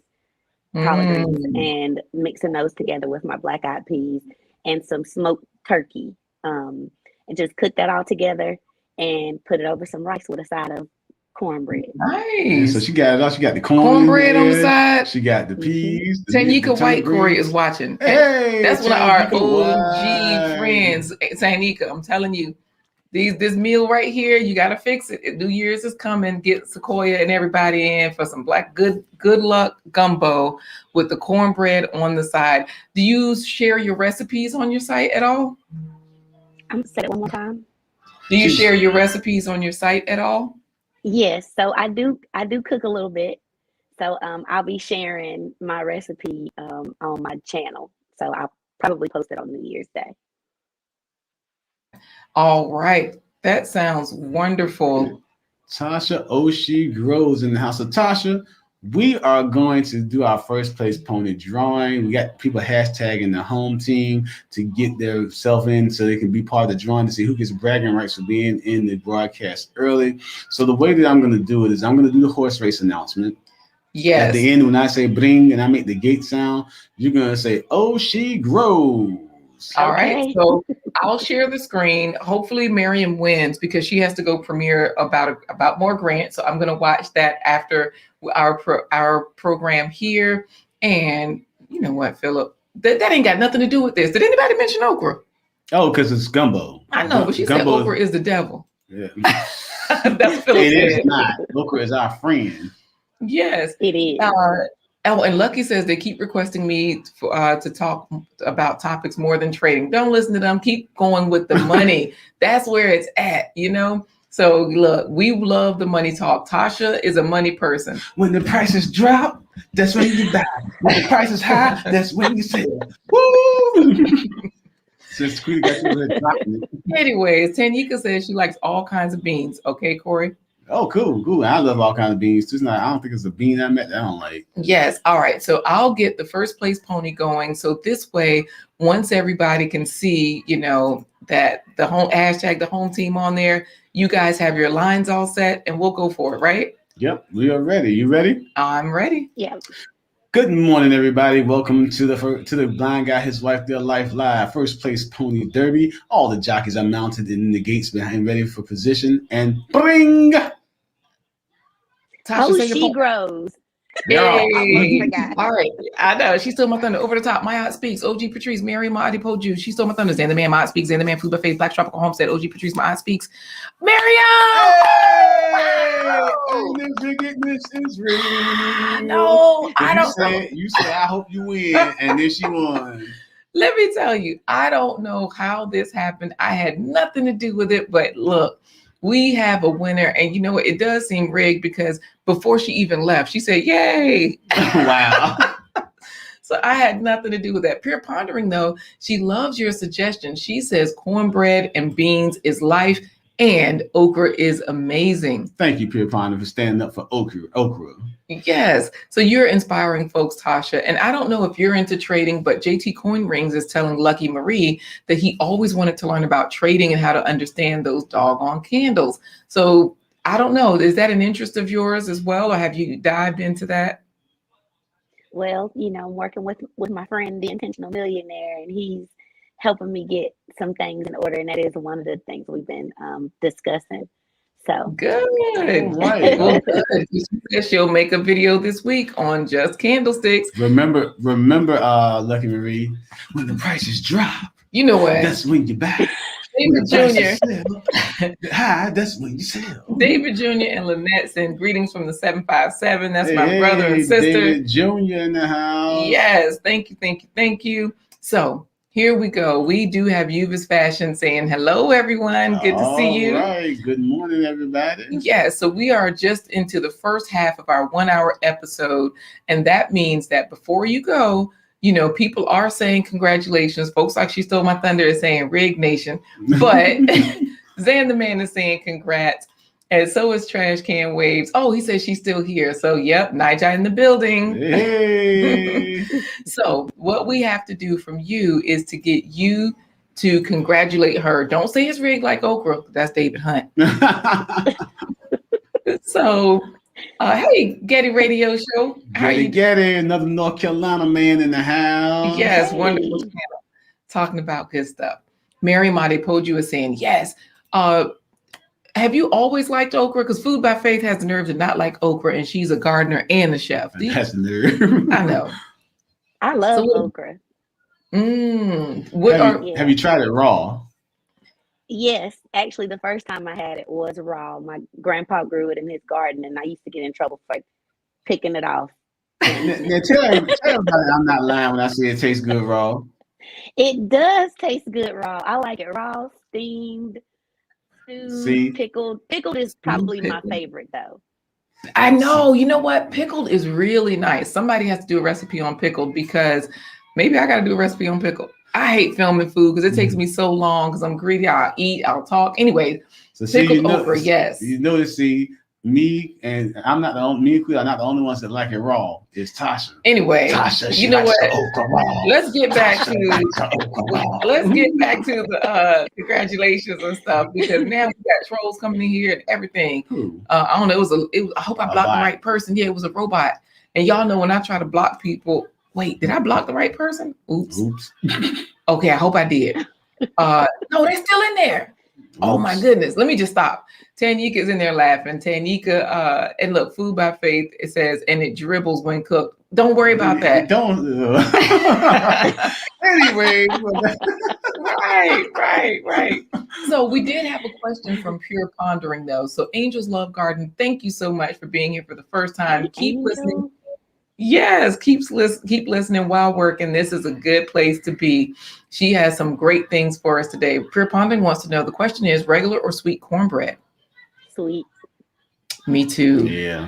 collard greens, and mixing those together with my black eyed peas and some smoked turkey. And just cook that all together and put it over some rice with a side of cornbread. Nice. So she got it all. She got the cornbread on the side. She got the peas. Tanika White Corey is watching. Hey, that's one of our OG friends. Tanika, I'm telling you, this meal right here, you got to fix it. New Year's is coming. Get Sequoia and everybody in for some good luck gumbo with the cornbread on the side. Do you share your recipes on your site at all? I'm gonna say it one more time. Do you share your recipes on your site at all? Yes, so I do cook a little bit. So I'll be sharing my recipe on my channel. So I'll probably post it on New Year's Day. All right. That sounds wonderful. Tasha Oh She Grows in the house. So Tasha, we are going to do our first place pony drawing. We got people hashtagging the home team to get their self in so they can be part of the drawing to see who gets bragging rights for being in the broadcast early. So the way that I'm going to do it is I'm going to do the horse race announcement. Yes. At the end, when I say bring and I make the gate sound, you're going to say, oh, she grows. All right. So I'll share the screen. Hopefully Miriam wins because she has to go premiere about more grants. So I'm going to watch that after our program here. And you know what, Philip? That ain't got nothing to do with this. Did anybody mention okra? Oh, because it's gumbo. I know, but she said okra is the devil. Yeah. That's Philip. It is not. Okra is our friend. Yes, it is. And Lucky says they keep requesting me to talk about topics more than trading. Don't listen to them. Keep going with the money. That's where it's at, So look, we love the money talk. Tasha is a money person. When the prices drop, that's when you buy. When the price is high, that's when you sell. Woo! Anyways, Tanika says she likes all kinds of beans. Okay, Corey? Oh, cool. I love all kinds of beans too. I don't think it's a bean I don't like. Yes. All right. So I'll get the first place pony going. So this way, once everybody can see, that the home team on there, you guys have your lines all set and we'll go for it, right? Yep. We are ready. You ready? I'm ready. Yeah. Good morning, everybody. Welcome to the Blind Guy, His Wife, Their Life Live First Place Pony Derby. All the jockeys are mounted in the gates behind, ready for position. And bring. Tasha, she grows. Hey. All right. I know. She stole my thunder. Over the top. My Aunt Speaks. OG Patrice. Mary Ma Adipoju. She stole my thunder. Xander Man. My Aunt Speaks. Xander Man. Food Buffet. Black Tropical Homestead. OG Patrice. My Aunt Speaks. Miriam! Hey! This is real. No, I don't know. You said, I hope you win. And then she won. Let me tell you, I don't know how this happened. I had nothing to do with it. But look, we have a winner. And you know what? It does seem rigged because before she even left, she said, yay. Wow. So I had nothing to do with that. Pure Pondering, though, she loves your suggestion. She says cornbread and beans is life and okra is amazing. Thank you, Pure Pondering, for standing up for okra. Yes. So you're inspiring folks, Tasha. And I don't know if you're into trading, but JT Coin Rings is telling Lucky Marie that he always wanted to learn about trading and how to understand those doggone candles. So I don't know. Is that an interest of yours as well, or have you dived into that? Well, I'm working with my friend, the Intentional Millionaire, and he's helping me get some things in order, and that is one of the things we've been discussing. So Good. Right. Well, good. She said she'll make a video this week on just candlesticks. Remember, Lucky Marie, when the prices drop, You know what? that's when you buy. David Jr. High, that's when you sell. David Jr. and Lynette send greetings from the 757. That's my brother and sister. David Jr. in the house. Yes. Thank you. So here we go. We do have Uvis Fashion saying hello, everyone. Good to see you. All right. Good morning, everybody. Yeah, so we are just into the first half of our 1 hour episode. And that means that before you go, people are saying congratulations. Folks like She Stole My Thunder is saying Rig Nation. But Zan the Man is saying congrats. And so is Trash Can Waves. Oh, he says she's still here. So, yep, Nija in the building. Hey. So what we have to do from you is to get you to congratulate her. Don't say it's rigged like okra. That's David Hunt. So, hey, Getty Radio Show. How are you? Getty, another North Carolina man in the house. Yes, Hey. wonderful channel. Talking about good stuff. Mary Made Poju is saying, yes. Have you always liked okra? Because Food by Faith has the nerve to not like okra, and she's a gardener and a chef. That's nerve. I know. I love okra. Have you tried it raw? Yes, actually, the first time I had it was raw. My grandpa grew it in his garden, and I used to get in trouble for picking it off. Now tell everybody I'm not lying when I say it tastes good raw. It does taste good raw. I like it raw, steamed, stewed, pickled. Pickled is probably my favorite, though. I know. You know what? Pickled is really nice. Somebody has to do a recipe on pickled, because maybe I got to do a recipe on pickled. I hate filming food because it takes me so long because I'm greedy. I'll eat, I'll talk. Anyway, so pickled okra, yes. You notice, me and I'm not the only, me and Queen are not the only ones that like it raw. It's Tasha. Anyway, Tasha, you know what? Let's get back to the congratulations and stuff, because now we got trolls coming in here and everything. I don't know. I hope I blocked the right person. Yeah, it was a robot. And y'all know when I try to block people. Wait, did I block the right person? Oops. Okay, I hope I did. No, they're still in there. Oh my goodness. Let me just stop. Tanika is in there laughing. Tanika, and look, Food by Faith, it says, and it dribbles when cooked. Don't worry about that. Don't. Anyway. Right. So we did have a question from Pure Pondering, though. So Angels Love Garden, thank you so much for being here for the first time. Keep listening. Yes, keep listening while working. This is a good place to be. She has some great things for us today. Pure Pondering wants to know, the question is, regular or sweet cornbread? Sweet. Me too. Yeah.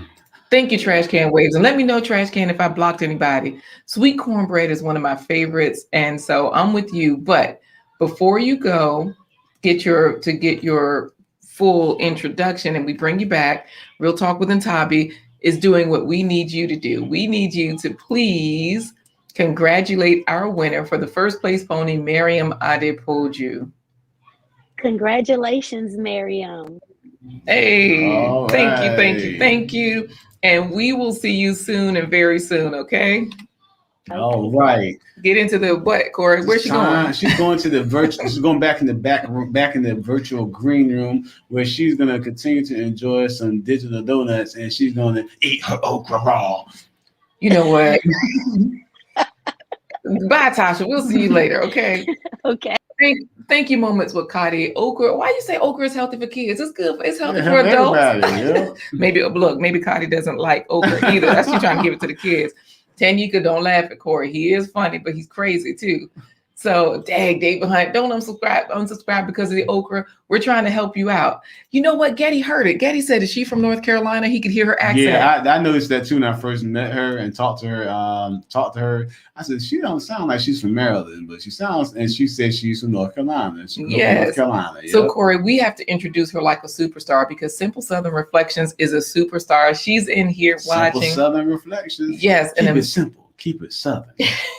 Thank you, Trash Can Waves. And let me know, Trash Can, if I blocked anybody. Sweet cornbread is one of my favorites. And so I'm with you. But before you go, get your full introduction and we bring you back, Real Talk with Ntabi is doing what we need you to do. We need you to please congratulate our winner for the first place pony, Miriam Adepoju. Congratulations, Miriam. Hey, all thank you. And we will see you soon and very soon, okay? All right. Get into the what, Corey? Where's she going? She's going to the virtual. She's going back in the back in the virtual green room, where she's going to continue to enjoy some digital donuts, and she's going to eat her okra raw. You know what? Bye, Tasha. We'll see you later. Okay. Okay. Thank you. Moments with Kadi. Okra. Why you say okra is healthy for kids? It's good. It's healthy for adults. Yeah. Maybe Kadi doesn't like okra either. That's she trying to give it to the kids. Tanika, don't laugh at Corey. He is funny, but he's crazy too. So, dang, David Hunt, don't unsubscribe because of the okra. We're trying to help you out. You know what? Getty heard it. Getty said, is she from North Carolina? He could hear her accent. Yeah, I noticed that too when I first met her and talked to her. I said, she don't sound like she's from Maryland, but she sounds, and she said she's from North Carolina. Yes. North Carolina. Yep. So, Corey, we have to introduce her like a superstar, because Simple Southern Reflections is a superstar. She's in here watching. Simple Southern Reflections. Yes. Keep it simple. Keep it southern.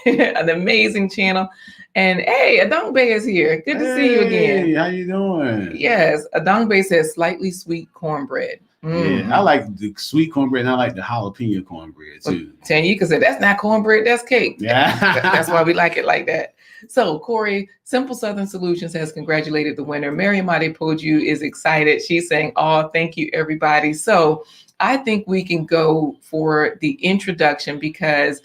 An amazing channel. And hey, Adongbe is here. Good to see you again. How you doing? Yes, Adongbe says slightly sweet cornbread. Yeah, I like the sweet cornbread and I like the jalapeno cornbread too. Tanika said that's not cornbread, that's cake. Yeah. That's why we like it like that. So Corey, Simple Southern Solutions has congratulated the winner. Miriam Adepoju is excited. She's saying, oh, thank you, everybody. So I think we can go for the introduction because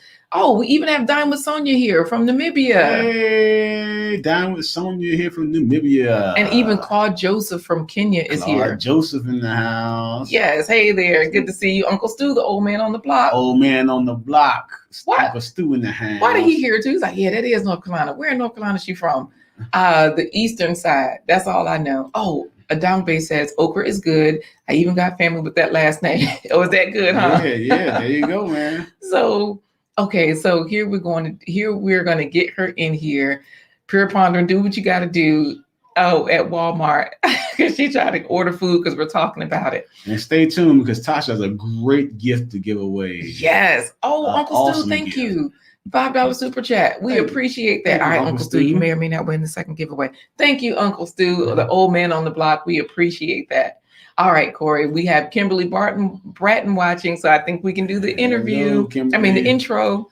we even have Dine with Sonia here from Namibia. Hey, Dine with Sonia here from Namibia. And even Claude Joseph from Kenya is here. Joseph in the house. Yes, hey there. Good to see you. Uncle Stu, the old man on the block. Old man on the block. What? Uncle Stu in the house. Why did he hear too? He's like, yeah, that is North Carolina. Where in North Carolina is she from? The eastern side. That's all I know. Oh, Adongbe says okra is good. I even got family with that last name. Oh, is that good, huh? Yeah. There you go, man. So, okay, so here we're going to get her in here. Pure Ponder, do what you got to do. Oh, at Walmart, because she tried to order food because we're talking about it. And stay tuned because Tasha has a great gift to give away. Yes. Oh, Uncle awesome Stu, thank gift. you. $5 super chat. We appreciate that. All right, Uncle Stu, you may or may not win the second giveaway. Thank you, Uncle Stu, the old man on the block. We appreciate that. All right, Corey, we have Kimberly Bratton watching, so I think we can do the interview. The intro.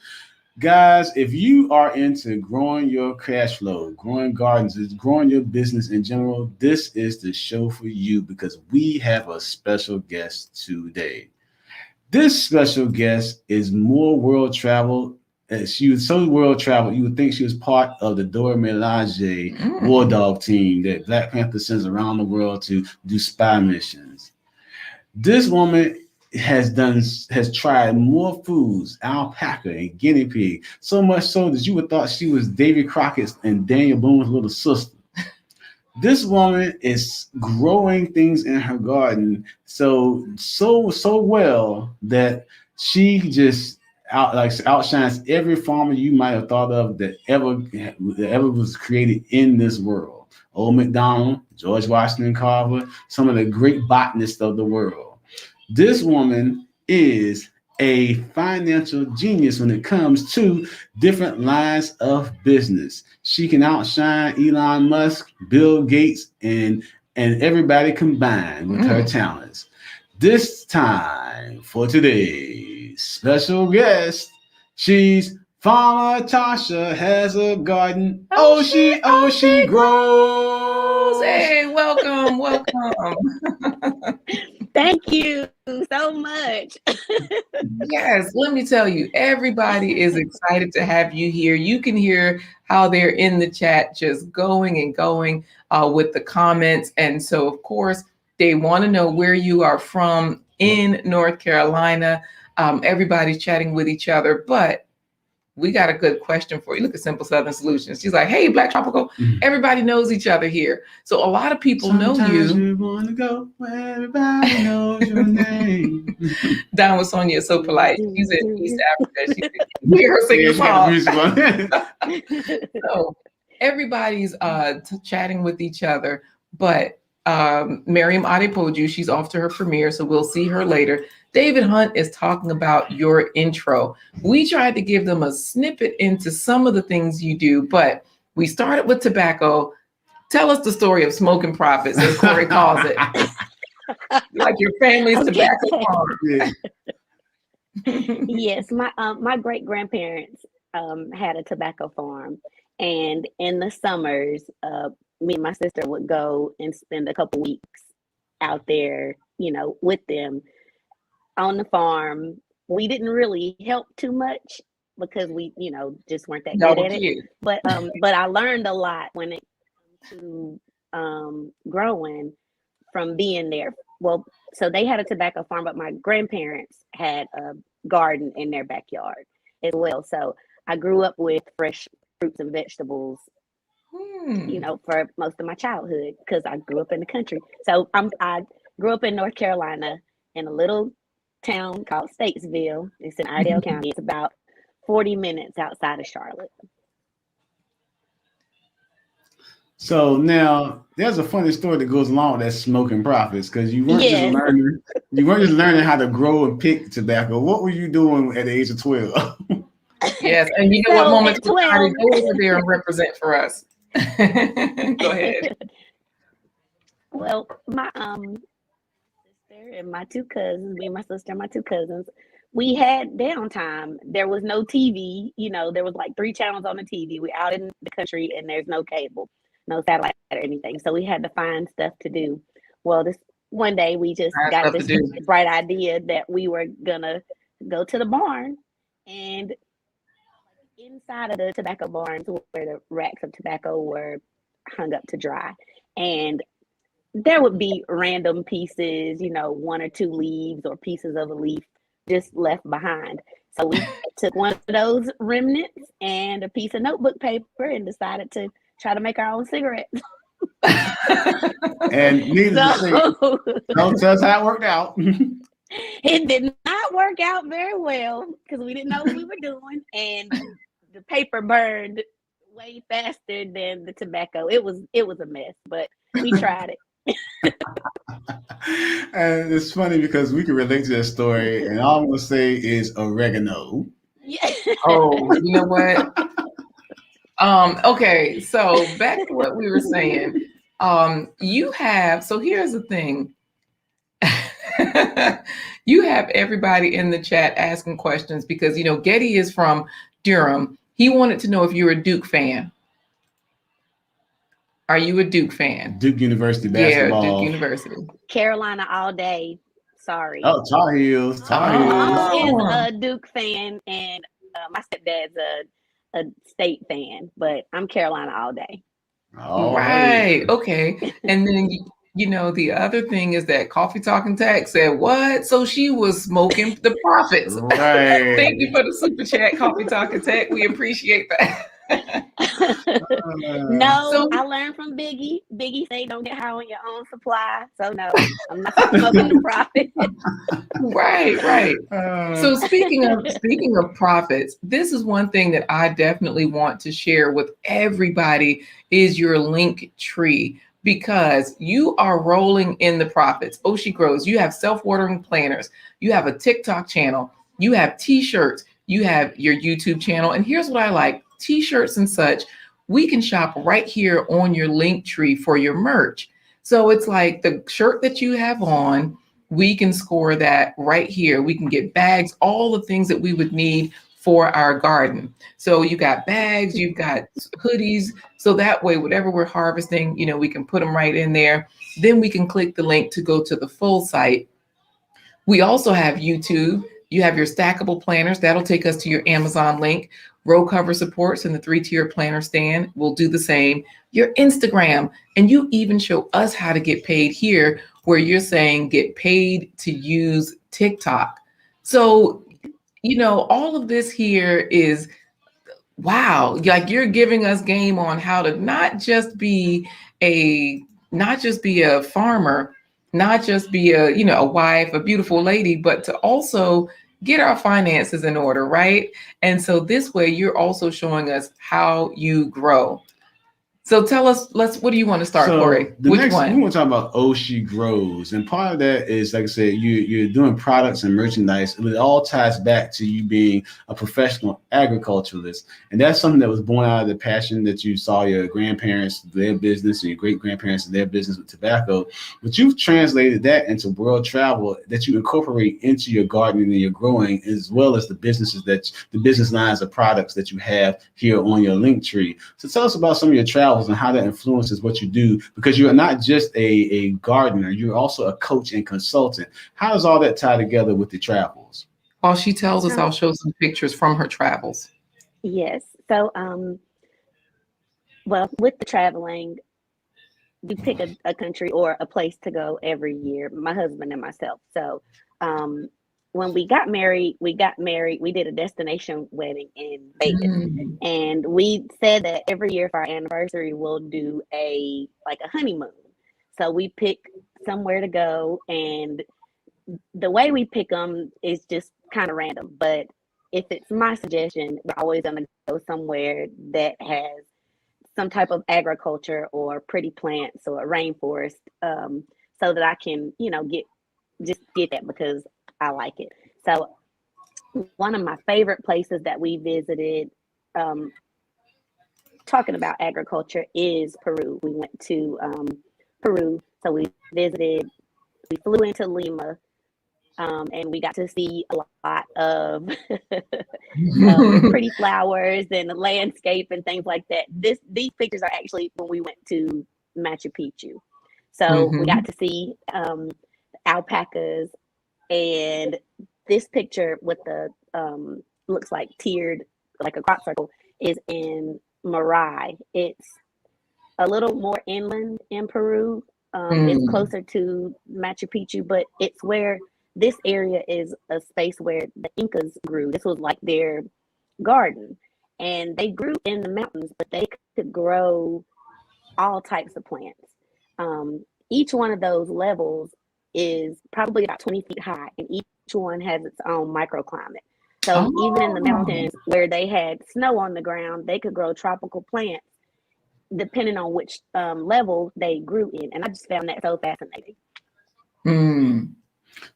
Guys, if you are into growing your cash flow, growing gardens, growing your business in general, this is the show for you because we have a special guest today. This special guest is more world travel. She was so world traveled, you would think she was part of the Dora Milaje war dog team that Black Panther sends around the world to do spy missions. This woman has tried more foods, alpaca and guinea pig, so much so that you would thought she was Davy Crockett's and Daniel Boone's little sister. This woman is growing things in her garden so well that she just outshines every farmer you might have thought of that ever was created in this world. Old MacDonald, George Washington Carver, some of the great botanists of the world. This woman is a financial genius when it comes to different lines of business. She can outshine Elon Musk, Bill Gates, and everybody combined with her talents. This time for today's special guest, she's Farmer Tasha has a garden. Oh, she grows. Hey, welcome. Thank you so much. Yes, let me tell you, everybody is excited to have you here. You can hear how they're in the chat just going and going with the comments. And so, of course, they want to know where you are from in North Carolina. Everybody's chatting with each other, but we got a good question for you. Look at Simple Southern Solutions. She's like, hey, Black Tropical, everybody knows each other here. So a lot of people know you want to go where everybody knows your name. Down with Sonia is so polite. She's in East Africa. She's hear her sing the song. So everybody's chatting with each other, but Miriam Adepoju, she's off to her premiere, so we'll see her later. David Hunt is talking about your intro. We tried to give them a snippet into some of the things you do, but we started with tobacco. Tell us the story of Smoking Profits, as Corey calls it. Like your family's tobacco farm. Yes, my great grandparents had a tobacco farm, and in the summers, me and my sister would go and spend a couple weeks out there, with them on the farm. We didn't really help too much because we, just weren't that good at it. But I learned a lot when it comes to growing from being there. Well, so they had a tobacco farm, but my grandparents had a garden in their backyard as well. So I grew up with fresh fruits and vegetables, for most of my childhood because I grew up in the country. So I grew up in North Carolina in a little town called Statesville. It's in Iredell County. It's about 40 minutes outside of Charlotte. So now there's a funny story that goes along with that Smoking Profits because you weren't just learning how to grow and pick tobacco. What were you doing at the age of 12? Yes, and you know what, So Moments at with Patty, 12, go over there and represent for us. Go ahead. well, my sister and my two cousins, me and my sister and my two cousins, we had downtime. There was no TV, there was like three channels on the TV. We're out in the country and there's no cable, no satellite or anything. So we had to find stuff to do. Well, this one day we just I have got stuff to this do. bright idea that we were gonna go to the barn, and inside of the tobacco barns where the racks of tobacco were hung up to dry. And there would be random pieces, one or two leaves or pieces of a leaf just left behind. So we took one of those remnants and a piece of notebook paper and decided to try to make our own cigarettes. And needless to say, don't tell us how it worked out. It did not work out very well because we didn't know what we were doing, and the paper burned way faster than the tobacco. It was a mess, but we tried it. And it's funny because we can relate to that story, and all I'm gonna say is oregano. Yeah. Oh, you know what? Okay, so back to what we were saying. So here's the thing. You have everybody in the chat asking questions because Getty is from Durham. He wanted to know if you're a Duke fan. Are you a Duke fan? Duke University basketball. Yeah, Duke University. Carolina all day. Sorry. Oh, Tar Heels. Tar My Heels. mom is a Duke fan, and my stepdad's a State fan, but I'm Carolina all day. All right. Okay. And then the other thing is that Coffee Talking Tech said, what? So she was smoking the profits. Right. Thank you for the super chat, Coffee Talking Tech. We appreciate that. No, I learned from Biggie. Biggie say don't get high on your own supply. So no, I'm not smoking the profit. Right. So speaking of profits, this is one thing that I definitely want to share with everybody is your link tree, because you are rolling in the profits. Oh She Grows. You have self-watering planners. You have a TikTok channel. You have t-shirts. You have your YouTube channel. And here's what I like. T-shirts and such, we can shop right here on your link tree for your merch. So it's like the shirt that you have on, we can score that right here. We can get bags, all the things that we would need for our garden. So you got bags, you've got hoodies. So that way, whatever we're harvesting, we can put them right in there. Then we can click the link to go to the full site. We also have YouTube. You have your stackable planners. That'll take us to your Amazon link. Row cover supports and the 3-tier planner stand will do the same. Your Instagram, and you even show us how to get paid here, where you're saying get paid to use TikTok. So, all of this here is wow. Like you're giving us game on how to not just be a farmer, not just be a wife, a beautiful lady, but to also get our finances in order, right? And so this way you're also showing us how you grow. So tell us, what do you want to start, Corey? Which one? We want to talk about Oh She Grows. And part of that is, like I said, you're doing products and merchandise. It all ties back to you being a professional agriculturalist. And that's something that was born out of the passion that you saw your grandparents, their business, and your great-grandparents, their business with tobacco. But you've translated that into world travel that you incorporate into your gardening and your growing, as well as the business lines of products that you have here on your link tree. So tell us about some of your travels and how that influences what you do, because you're not just a gardener, you're also a coach and consultant. How does all that tie together with the travels? While she tells us, I'll show some pictures from her travels. Yes. So, well, with the traveling, we pick a country or a place to go every year, my husband and myself. So, when we got married, we did a destination wedding in Vegas. And we said that every year for our anniversary, we'll do a honeymoon. So we pick somewhere to go, and the way we pick them is just kind of random. But if it's my suggestion, we're always going to go somewhere that has some type of agriculture or pretty plants or a rainforest, so that I can, get that because I like it. So one of my favorite places that we visited, talking about agriculture, is Peru. We went to Peru, so we flew into Lima, and we got to see a lot of pretty flowers and the landscape and things like that. These pictures are actually when we went to Machu Picchu. So we got to see alpacas, and this picture with the looks like tiered, like a crop circle, is in Marai. It's a little more inland in Peru. It's closer to Machu Picchu, but it's where this area is a space where the Incas grew. This was like their garden, and they grew in the mountains, but they could grow all types of plants. Each one of those levels is probably about 20 feet high, and each one has its own microclimate. So even in the mountains where they had snow on the ground, they could grow tropical plants depending on which level they grew in. And I just found that so fascinating.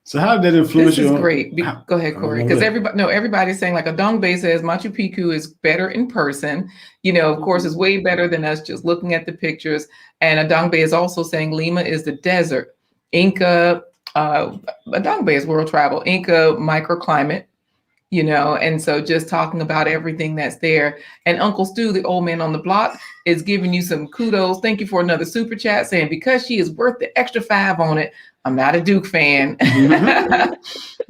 So how did that influence you? This is great. Go ahead, Corey. Because everybody's saying, like, Adongbe says Machu Picchu is better in person. Of course, it's way better than us just looking at the pictures. And Adongbe is also saying Lima is the desert. Inca, Adongbe is world travel. Inca microclimate. And so just talking about everything that's there. And Uncle Stu, the old man on the block, is giving you some kudos. Thank you for another super chat, saying, because she is worth the extra 5 on it, I'm not a Duke fan.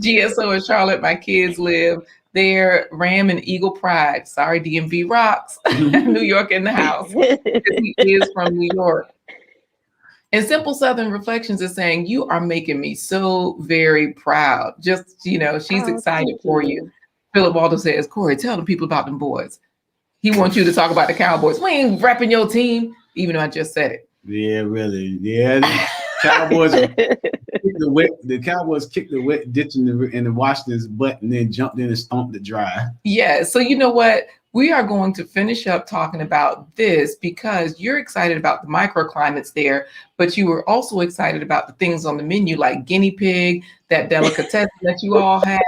GSO in Charlotte, my kids live there. Ram and Eagle Pride. Sorry, DMV rocks. New York in the house. He is from New York. And Simple Southern Reflections is saying, you are making me so very proud. Just, she's excited for you. Philip Waldo says, Corey, tell the people about them boys. He wants you to talk about the Cowboys. We ain't repping your team, even though I just said it. Yeah, really. Yeah. The Cowboys kicked the wet ditch in the Washington's butt and then jumped in and stomped it dry. Yeah. So you know what? We are going to finish up talking about this because you're excited about the microclimates there, but you were also excited about the things on the menu like guinea pig, that delicatessen that you all had,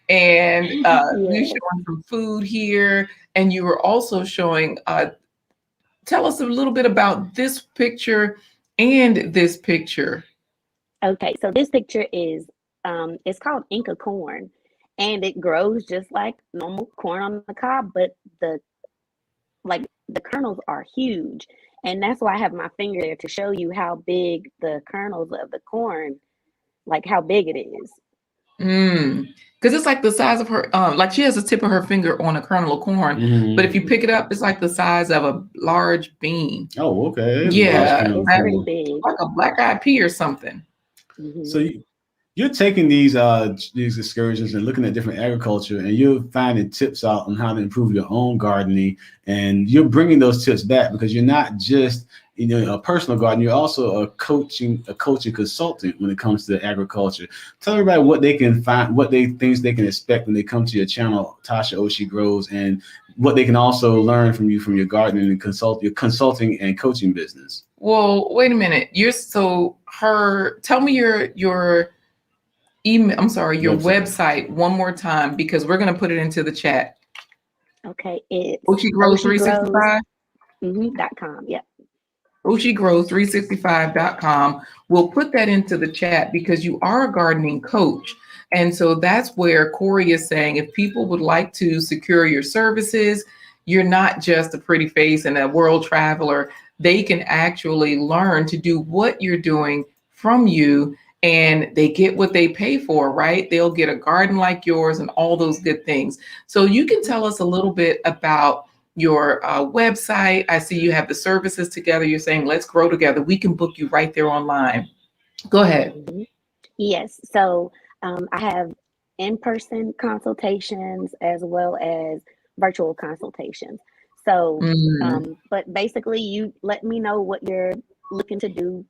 and you showing some food here, and you were also showing. Tell us a little bit about this picture and this picture. Okay, so this picture is it's called Inca corn. And it grows just like normal corn on the cob, but the kernels are huge. And that's why I have my finger there to show you how big the kernels of the corn, like how big it is. Because it's like the size of her, like she has the tip of her finger on a kernel of corn, but if you pick it up, it's like the size of a large bean. Oh, okay. Yeah, it's pretty big. Like a black-eyed pea or something. So you're taking these excursions and looking at different agriculture, and you're finding tips out on how to improve your own gardening, and you're bringing those tips back because you're not just a personal gardener, you're also a coaching consultant when it comes to agriculture. Tell everybody what they can find, things they can expect when they come to your channel, Tasha Oh She Grows, and what they can also learn from you from your gardening and your consulting and coaching business. Well, wait a minute. Tell me your email, I'm sorry, your website one more time, because we're going to put it into the chat. Okay. It's Oh She Grows 365? .com. Yep. Oh She Grows 365.com. We'll put that into the chat because you are a gardening coach. And so that's where Corey is saying, if people would like to secure your services, you're not just a pretty face and a world traveler. They can actually learn to do what you're doing from you, and they get what they pay for, right? They'll get a garden like yours and all those good things. So you can tell us a little bit about your website. I see you have the services together. You're saying, let's grow together. We can book you right there online. Go ahead. Yes. So I have in-person consultations as well as virtual consultations. So, but basically you let me know what you're looking to do.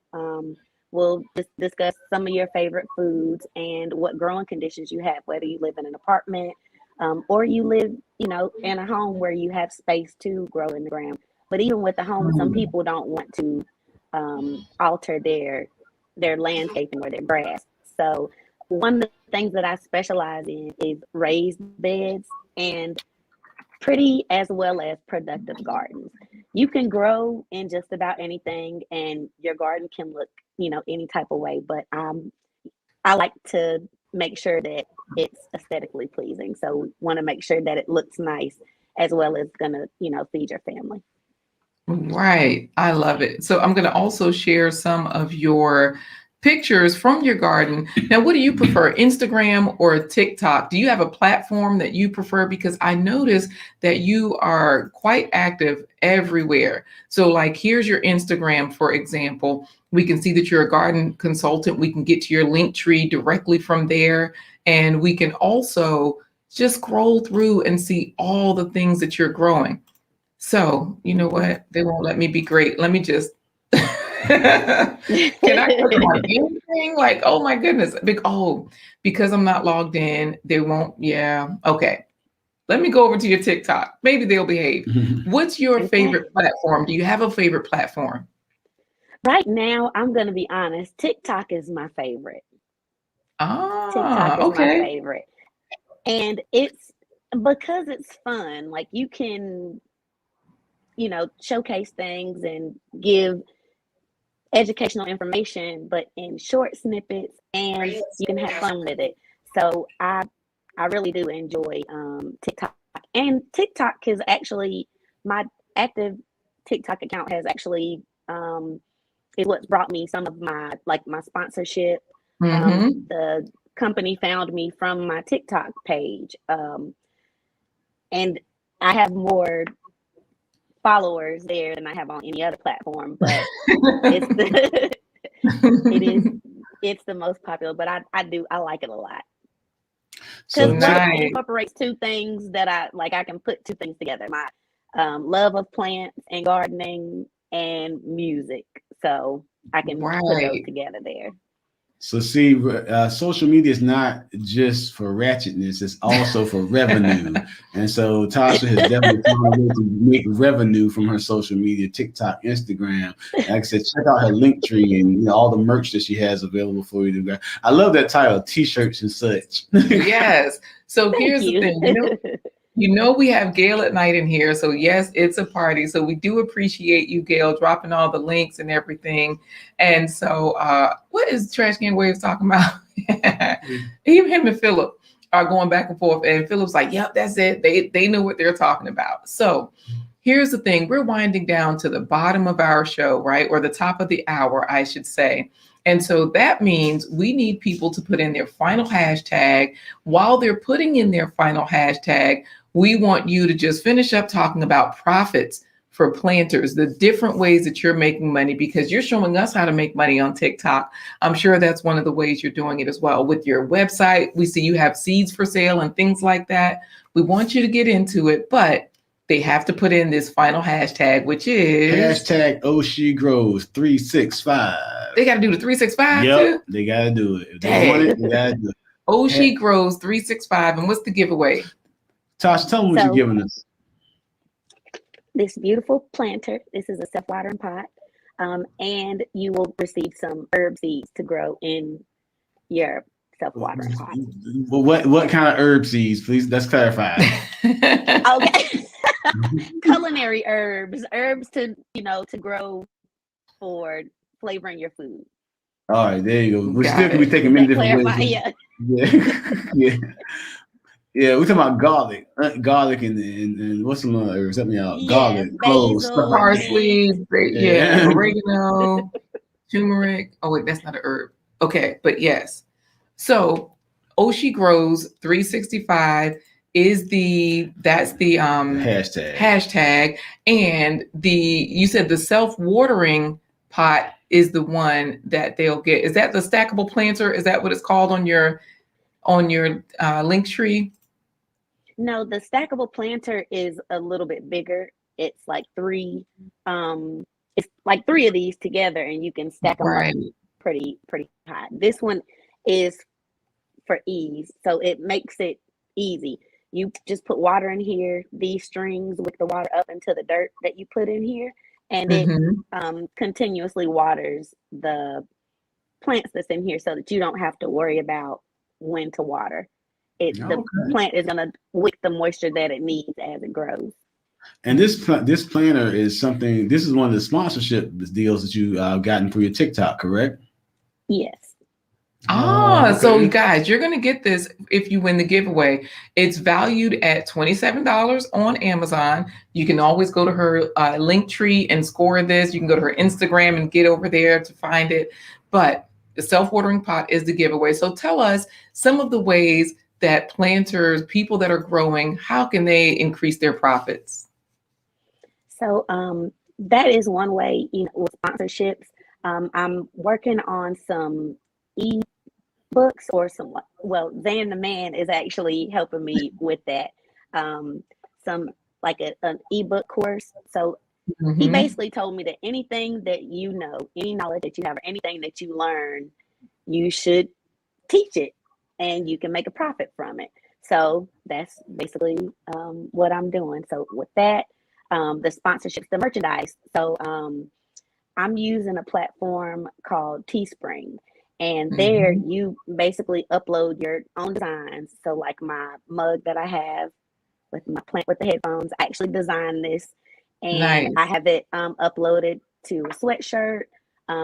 We'll discuss some of your favorite foods and what growing conditions you have, whether you live in an apartment or you live, in a home where you have space to grow in the ground. But even with the home, some people don't want to alter their landscaping or their grass. So one of the things that I specialize in is raised beds and pretty as well as productive gardens. You can grow in just about anything, and your garden can look, any type of way. But I like to make sure that it's aesthetically pleasing. So want to make sure that it looks nice as well as gonna, feed your family. Right. I love it. So I'm going to also share some of your pictures from your garden. Now, what do you prefer, Instagram or TikTok? Do you have a platform that you prefer? Because I notice that you are quite active everywhere. So like, here's your Instagram, for example. We can see that you're a garden consultant. We can get to your link tree directly from there. And we can also just scroll through and see all the things that you're growing. So, you know what? They won't let me be great. Let me just can I click on anything? Like, oh my goodness. Because I'm not logged in, they won't. Yeah. Okay. Let me go over to your TikTok. Maybe they'll behave. What's your favorite platform? Do you have a favorite platform? Right now, I'm going to be honest. TikTok is my favorite. Ah, TikTok is my okay. favorite. And it's because it's fun. Like you can, showcase things and give educational information, but in short snippets, and you can have fun with it. So I really do enjoy TikTok. And TikTok is actually my active TikTok account has actually is what's brought me some of my sponsorship. The company found me from my TikTok page, and I have more followers there than I have on any other platform, but it's the most popular. But I like it a lot. So Because nice. it incorporates two things that I can put two things together: my love of plants and gardening and music. So I can put those together there. So see, social media is not just for ratchetness; it's also for revenue. And so Tasha has definitely found a way to make revenue from her social media, TikTok, Instagram. Like I said, check out her link tree and all the merch that she has available for you to grab. I love that title, T-shirts and such. Yes. So here's the thing. We have Gail at night in here. So yes, it's a party. So we do appreciate you, Gail, dropping all the links and everything. And so what is Trash Can Waves talking about? Even him and Philip are going back and forth. And Philip's like, yep, that's it. They know what they're talking about. So here's the thing. We're winding down to the bottom of our show, right? Or the top of the hour, I should say. And so that means we need people to put in their final hashtag. While they're putting in their final hashtag, we want you to just finish up talking about profits for planters, the different ways that you're making money, because you're showing us how to make money on TikTok. I'm sure that's one of the ways you're doing it as well. With your website, we see you have seeds for sale and things like that. We want you to get into it, but they have to put in this final hashtag, which is Hashtag Oh She Grows 365. They got to do the 365 Yep, too? they got to do it. If they want it, they got to do it. Oh She Grows 365. And what's the giveaway? Tasha, tell them what you're giving us. This beautiful planter. This is a self-watering pot. And you will receive some herb seeds to grow in your self-watering pot. What kind of herb seeds? Please, let's clarify. Okay. Culinary herbs to grow for flavoring your food. All right, there you go. We're still gonna be taking many different ways. Yeah. Yeah, we're talking about garlic and what's some other herbs? Help me out. Garlic, cloves, parsley, oregano, turmeric. Oh wait, that's not an herb. Okay, but yes. So Oh She Grows 365 is that's the hashtag, and you said the self-watering pot is the one that they'll get. Is that the stackable planter? Is that what it's called on your link tree? No, the stackable planter is a little bit bigger. It's like three of these together, and you can stack them up pretty high. This one is for ease, so it makes it easy. You just put water in here, these strings with the water up into the dirt that you put in here, and it continuously waters the plants that's in here so that you don't have to worry about when to water. The Okay. plant is gonna wick the moisture that it needs as it grows. And this planner is something. This is one of the sponsorship deals that you gotten for your TikTok, correct? Yes. So Okay. you guys, you're going to get this if you win the giveaway. It's valued at $27 on Amazon. You can always go to her link tree and score this. You can go to her Instagram and get over there to find it. But the self-watering pot is the giveaway. So tell us some of the ways that planters, people that are growing, how can they increase their profits? So that is one way, with sponsorships. I'm working on some books or some, well, Zan the Man is actually helping me with that. Some like an ebook course. So he basically told me that anything that you know, any knowledge that you have, or anything that you learn, you should teach it and you can make a profit from it. So that's basically what I'm doing. So with that, the sponsorships, the merchandise. So I'm using a platform called Teespring. And there you basically upload your own designs. So like my mug that I have with my plant with the headphones, I actually designed this, and Nice. I have it uploaded to a sweatshirt,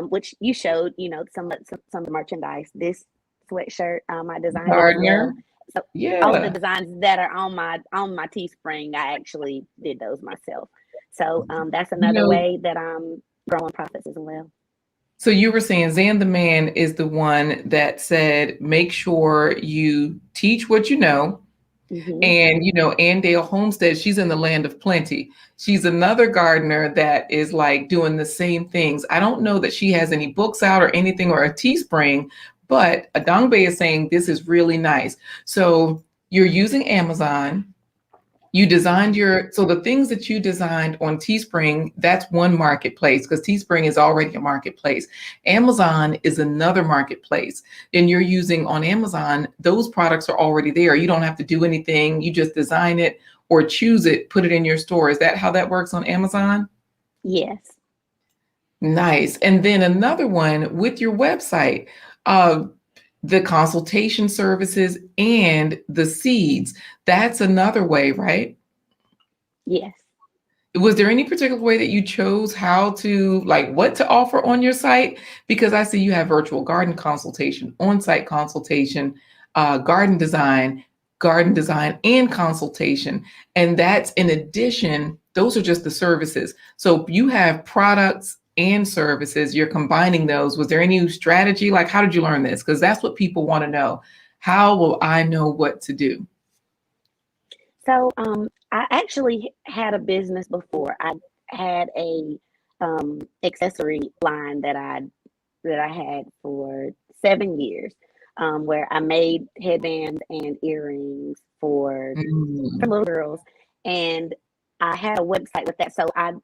which you showed, some of the merchandise. This sweatshirt, I designed it as well. So all of the designs that are on my Teespring, I actually did those myself. So that's another way that I'm growing profits as well. So you were saying Zan the Man is the one that said, make sure you teach what you know. And, Andale Homestead, she's in the land of plenty. She's another gardener that is like doing the same things. I don't know that she has any books out or anything or a Teespring, but Adongbe is saying this is really nice. So you're using Amazon. You designed so the things that you designed on Teespring, that's one marketplace because Teespring is already a marketplace. Amazon is another marketplace. And you're using on Amazon, those products are already there. You don't have to do anything. You just design it or choose it, put it in your store. Is that how that works on Amazon? Yes. Nice. And then another one with your website, the consultation services and the seeds. That's another way, right? Yes. Was there any particular way that you chose how to, like, what to offer on your site? Because I see you have virtual garden consultation, on-site consultation, garden design, and consultation. And that's in addition, those are just the services. So you have products and services, you're combining those. Was there any strategy? Like, how did you learn this? Because that's what people want to know. How will I know what to do? So I actually had a business before. I had a accessory line that I had for 7 years, where I made headbands and earrings for little girls, and I had a website with that. So I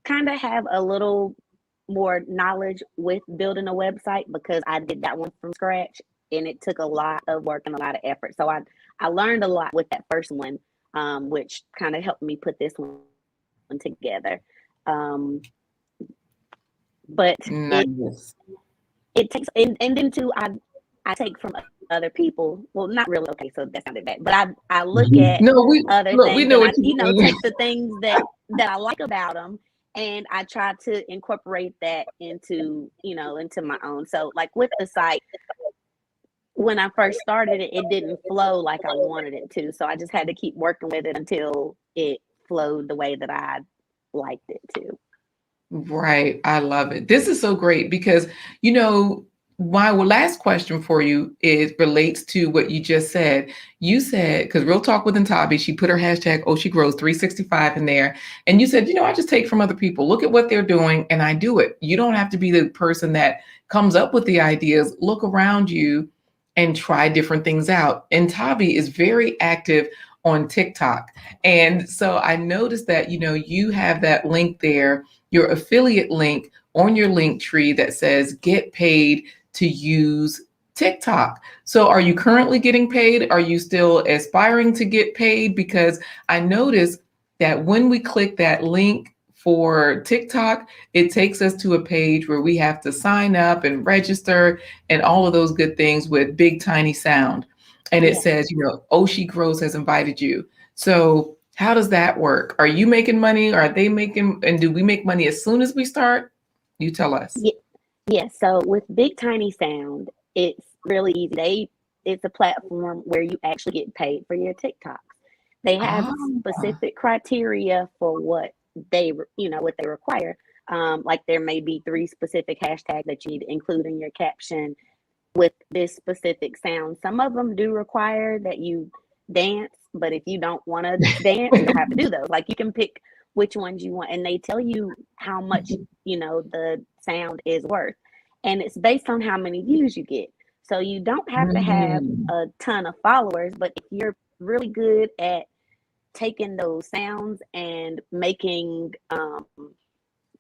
kind of have a little more knowledge with building a website because I did that one from scratch, and it took a lot of work and a lot of effort. So I learned a lot with that first one, which kind of helped me put this one together. But nice. it takes, and then too, I take from other people. Well, not really. Okay, so that sounded bad. But I look at other things. We know what and take the things that I like about them, and I try to incorporate that into my own. So like with the site, when I first started it, it didn't flow like I wanted it to. So I just had to keep working with it until it flowed the way that I liked it to. Right. I love it. This is so great because, my last question for you relates to what you just said. You said, because Real Talk with Ntabi, she put her hashtag Oh She Grows 365 in there. And you said, I just take from other people. Look at what they're doing and I do it. You don't have to be the person that comes up with the ideas. Look around you and try different things out. And Ntabi is very active on TikTok. And so I noticed that, you have that link there, your affiliate link on your link tree that says get paid to use TikTok. So are you currently getting paid? Are you still aspiring to get paid? Because I noticed that when we click that link for TikTok, it takes us to a page where we have to sign up and register and all of those good things with Big Tiny Sound. And it says, Oh She Grows has invited you. So how does that work? Are you making money? Are they making, and do we make money as soon as we start? You tell us. Yeah. So with Big Tiny Sound, it's really easy. It's a platform where you actually get paid for your TikToks. They have specific criteria for what they require. Like there may be 3 specific hashtags that you need to include in your caption with this specific sound. Some of them do require that you dance, but if you don't want to dance, you don't have to do those. Like you can pick which ones you want, and they tell you how much the sound is worth, and it's based on how many views you get. So you don't have to have a ton of followers, but if you're really good at taking those sounds and making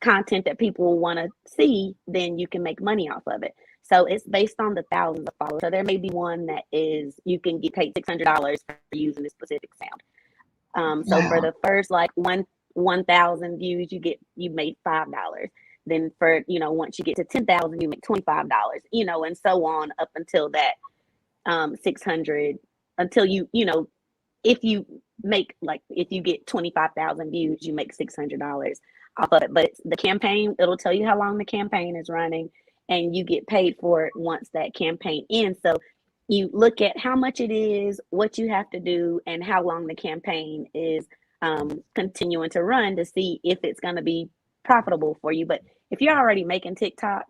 content that people want to see, then you can make money off of it. So it's based on the thousands of followers. So there may be one that is, you can get paid $600 for using this specific sound. So for the first 1,000 views, you made $5. Then for, once you get to 10,000, you make $25, and so on up until that 600, until if you make, if you get 25,000 views, you make $600 off of it. But the campaign, it'll tell you how long the campaign is running, and you get paid for it once that campaign ends. So you look at how much it is, what you have to do, and how long the campaign is continuing to run to see if it's going to be profitable for you. But if you're already making TikToks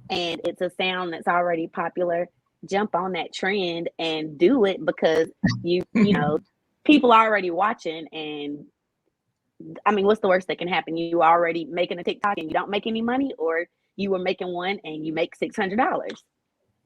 and it's a sound that's already popular, jump on that trend and do it, because people are already watching. And I mean, what's the worst that can happen? You already making a TikTok and you don't make any money, or you were making one and you make $600.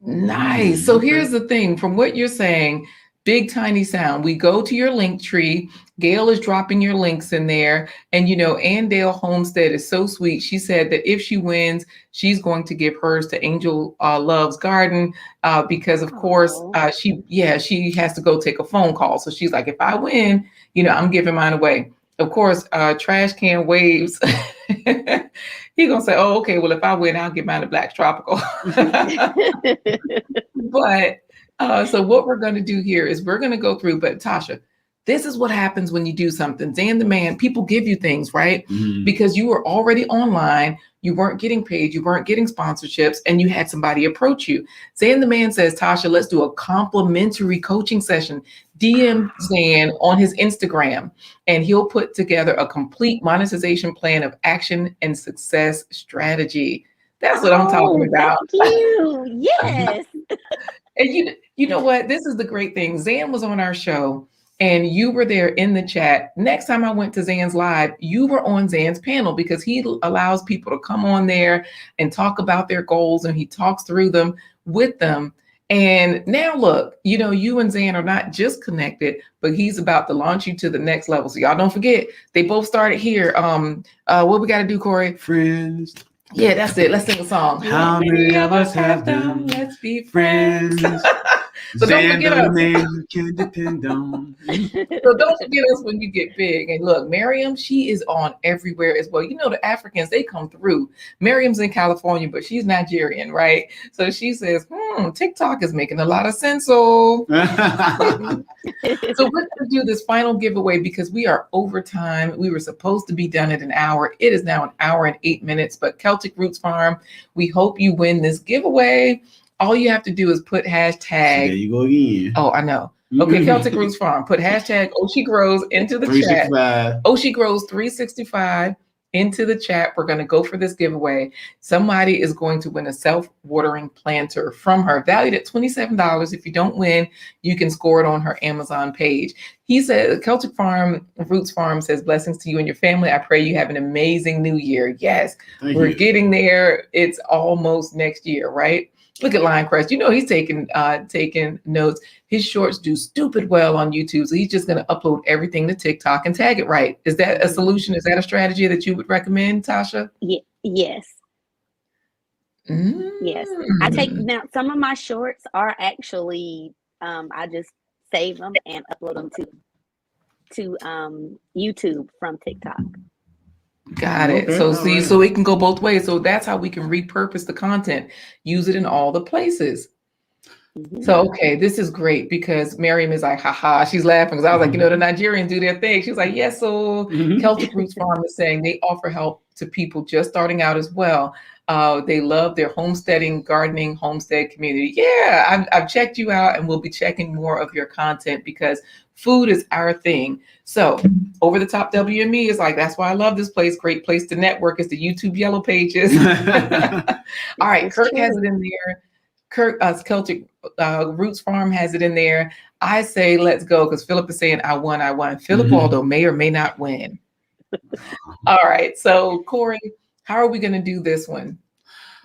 Nice. So here's the thing, from what you're saying, Big Tiny Sound, we go to your link tree. Gail is dropping your links in there. And, Andale Homestead is so sweet. She said that if she wins, she's going to give hers to Angel Love's Garden because, of course, she has to go take a phone call. So she's like, if I win, I'm giving mine away. Of course, Trash Can Waves. He's going to say, oh, okay, well, if I win, I'll get mine to Black Tropical. But so what we're going to do here is we're going to go through, but Tasha, this is what happens when you do something. Zan the Man, people give you things, right? Mm-hmm. Because you were already online, you weren't getting paid, you weren't getting sponsorships, and you had somebody approach you. Zan the Man says, Tasha, let's do a complimentary coaching session. DM Zan on his Instagram, and he'll put together a complete monetization plan of action and success strategy. That's what I'm talking about. Thank you. Yes. And you know what? This is the great thing. Zan was on our show and you were there in the chat. Next time I went to Zan's live, you were on Zan's panel, because he allows people to come on there and talk about their goals, and he talks through them with them. And now look, you and Zan are not just connected, but he's about to launch you to the next level. So y'all don't forget, they both started here. What we got to do, Corey? Friends. Yeah, that's it. Let's sing a song. How many of us have them? Let's be friends. So don't forget us. You can depend on. So don't forget us when you get big. And look, Miriam, she is on everywhere as well. The Africans, they come through. Miriam's in California, but she's Nigerian, right? So she says, TikTok is making a lot of sense. So we're going to do this final giveaway because we are over time. We were supposed to be done at an hour. It is now an hour and 8 minutes, but Celtic Roots Farm, we hope you win this giveaway. All you have to do is put hashtag. There you go again. Oh, I know. Okay, Celtic Roots Farm. Put hashtag Oh She Grows into the chat. Oh She Grows 365 into the chat. We're going to go for this giveaway. Somebody is going to win a self-watering planter from her, valued at $27. If you don't win, you can score it on her Amazon page. He said, Celtic Roots Farm says, blessings to you and your family. I pray you have an amazing new year. Yes, we're getting there. It's almost next year, right? Look at Lion Crest. He's taking notes. His shorts do stupid well on YouTube. So he's just going to upload everything to TikTok and tag it right. Is that a solution? Is that a strategy that you would recommend, Tasha? Yes. Yes. I take now some of my shorts are actually I just save them and upload them to YouTube from TikTok. Got it. Okay, So all see, right. so it can go both ways. So that's how we can repurpose the content, use it in all the places. So, okay, this is great because Miriam is like, haha, she's laughing because I was like, the Nigerians do their thing. She's like, yes, so Celtic Roots Farm is saying they offer help to people just starting out as well. They love their homesteading, gardening, homestead community. Yeah, I've checked you out and we'll be checking more of your content because food is our thing. So Over the Top WME is like, that's why I love this place. Great place to network is the YouTube yellow pages. All right, Kirk has it in there. Celtic Roots Farm has it in there. I say let's go because Philip is saying I won. Philip Waldo may or may not win. All right, so Corey, how are we going to do this one?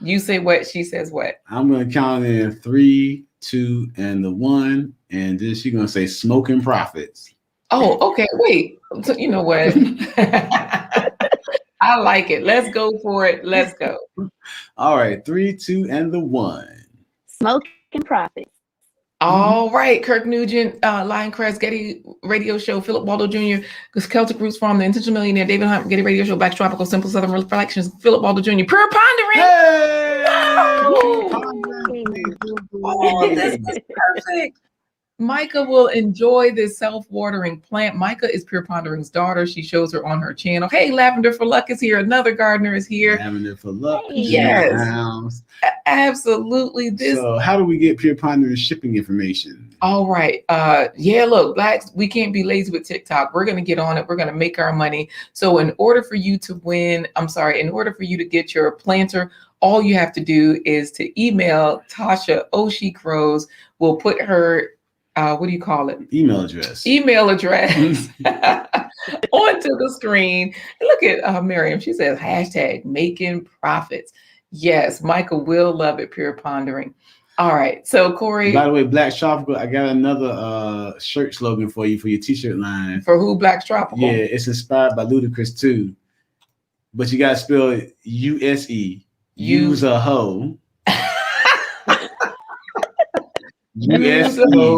You say what, she says what. I'm going to count in 3, 2, and the 1, and then she's going to say smoking profits. Oh, okay. Wait. So, you know what? I like it. Let's go for it. Let's go. All right, 3, 2, and the 1. Smoking profits. All right, Kirk Nugent, Lioncrest, Getty Radio Show, Philip Waldo Jr., Celtic Roots Farm, The Intentional Millionaire, David Hunt, Getty Radio Show, Black Tropical, Simple Southern Reflections, Philip Waldo Jr., Pure Pondering. Hey! Oh, this is perfect. Micah will enjoy this self-watering plant. Micah is Pure Pondering's daughter. She shows her on her channel. Hey, Lavender for Luck is here. Another gardener is here. Lavender for Luck. Yes. Absolutely. So how do we get Pure Pondering's shipping information? All right. Yeah, look, Blacks, we can't be lazy with TikTok. We're going to get on it. We're going to make our money. So in order for you to in order for you to get your planter, all you have to do is to email Tasha Oh She Grows. We'll put her what do you call it? Email address onto the screen. Look at Miriam. She says #making profits. Yes, Michael will love it. Pure Pondering. All right. So Corey. By the way, Black Tropical, I got another shirt slogan for you for your t-shirt line. For who? Black Tropical. Yeah, it's inspired by Ludacris too. But you gotta spell it U-S-E. Use a hoe. U-S-E-A,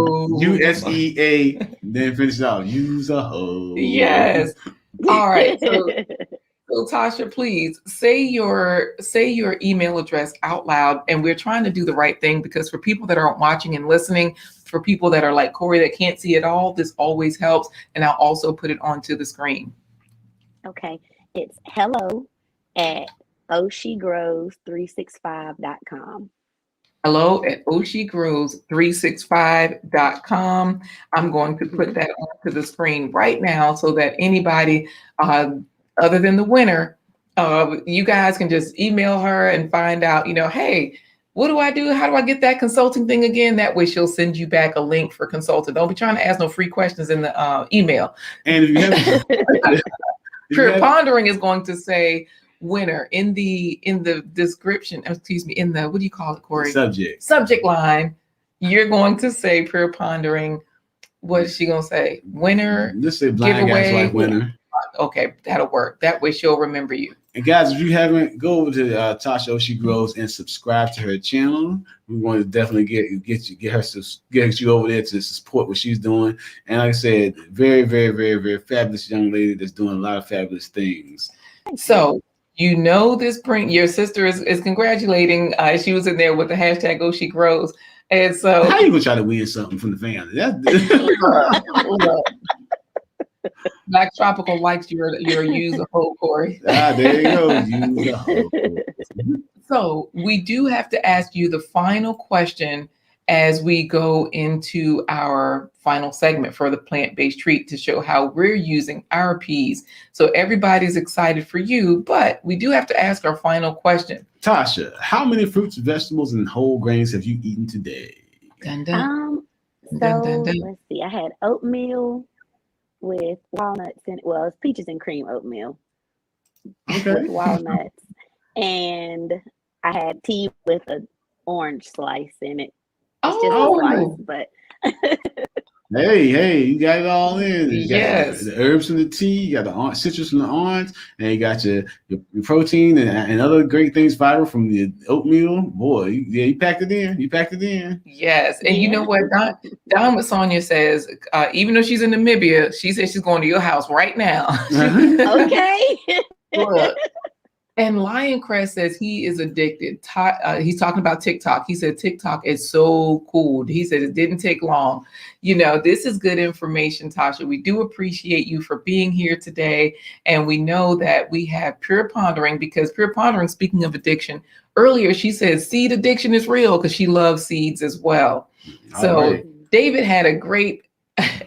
then finish it off. Use a hoe. Yes. All right. So Tasha, please say your email address out loud. And we're trying to do the right thing because for people that aren't watching and listening, for people that are like Corey that can't see it all, this always helps. And I'll also put it onto the screen. Okay. It's hello@ohshegrows365.com. hello@ohshegrows365.com. I'm going to put that onto the screen right now so that anybody other than the winner, you guys can just email her and find out, hey, what do I do? How do I get that consulting thing again? That way she'll send you back a link for consulting. Don't be trying to ask no free questions in the email. And if you have Pure Pondering is going to say winner in the description, excuse me, in the, what do you call it, Corey? Subject line. You're going to say Pure Pondering. What is she going to say? Winner. Just say Blind Guy's Life winner. Okay, that'll work. That way she'll remember you. And guys, if you haven't, go over to Tasha Oh She Grows and subscribe to her channel. We want to definitely get you over there to support what she's doing. And like I said, very, very, very, very fabulous young lady that's doing a lot of fabulous things. So this your sister is congratulating. She was in there with the #Oh She Grows. And so how you gonna try to win something from the family? Black Tropical likes your use a hoe, Corey. There you go. Use a hoe. So we do have to ask you the final question as we go into our final segment for the plant-based treat to show how we're using our peas. So everybody's excited for you, but we do have to ask our final question. Tasha, how many fruits, vegetables, and whole grains have you eaten today? Dun, dun. Let's see. I had oatmeal with walnuts it's peaches and cream oatmeal with walnuts, and I had tea with an orange slice in it. It's just a slice, but hey, you got it all in. You yes, got the herbs in the tea, you got the citrus in the orange, and you got your protein and other great things, fiber from the oatmeal. Boy, you packed it in. Yes, and you know what? Don with Sonia says, even though she's in Namibia, she says she's going to your house right now. Okay. Look, and Lioncrest says he is addicted. He's talking about TikTok. He said TikTok is so cool. He said it didn't take long. This is good information, Tasha. We do appreciate you for being here today. And we know that we have Pure Pondering, because Pure Pondering, speaking of addiction, earlier she said seed addiction is real because she loves seeds as well. So right. David had a great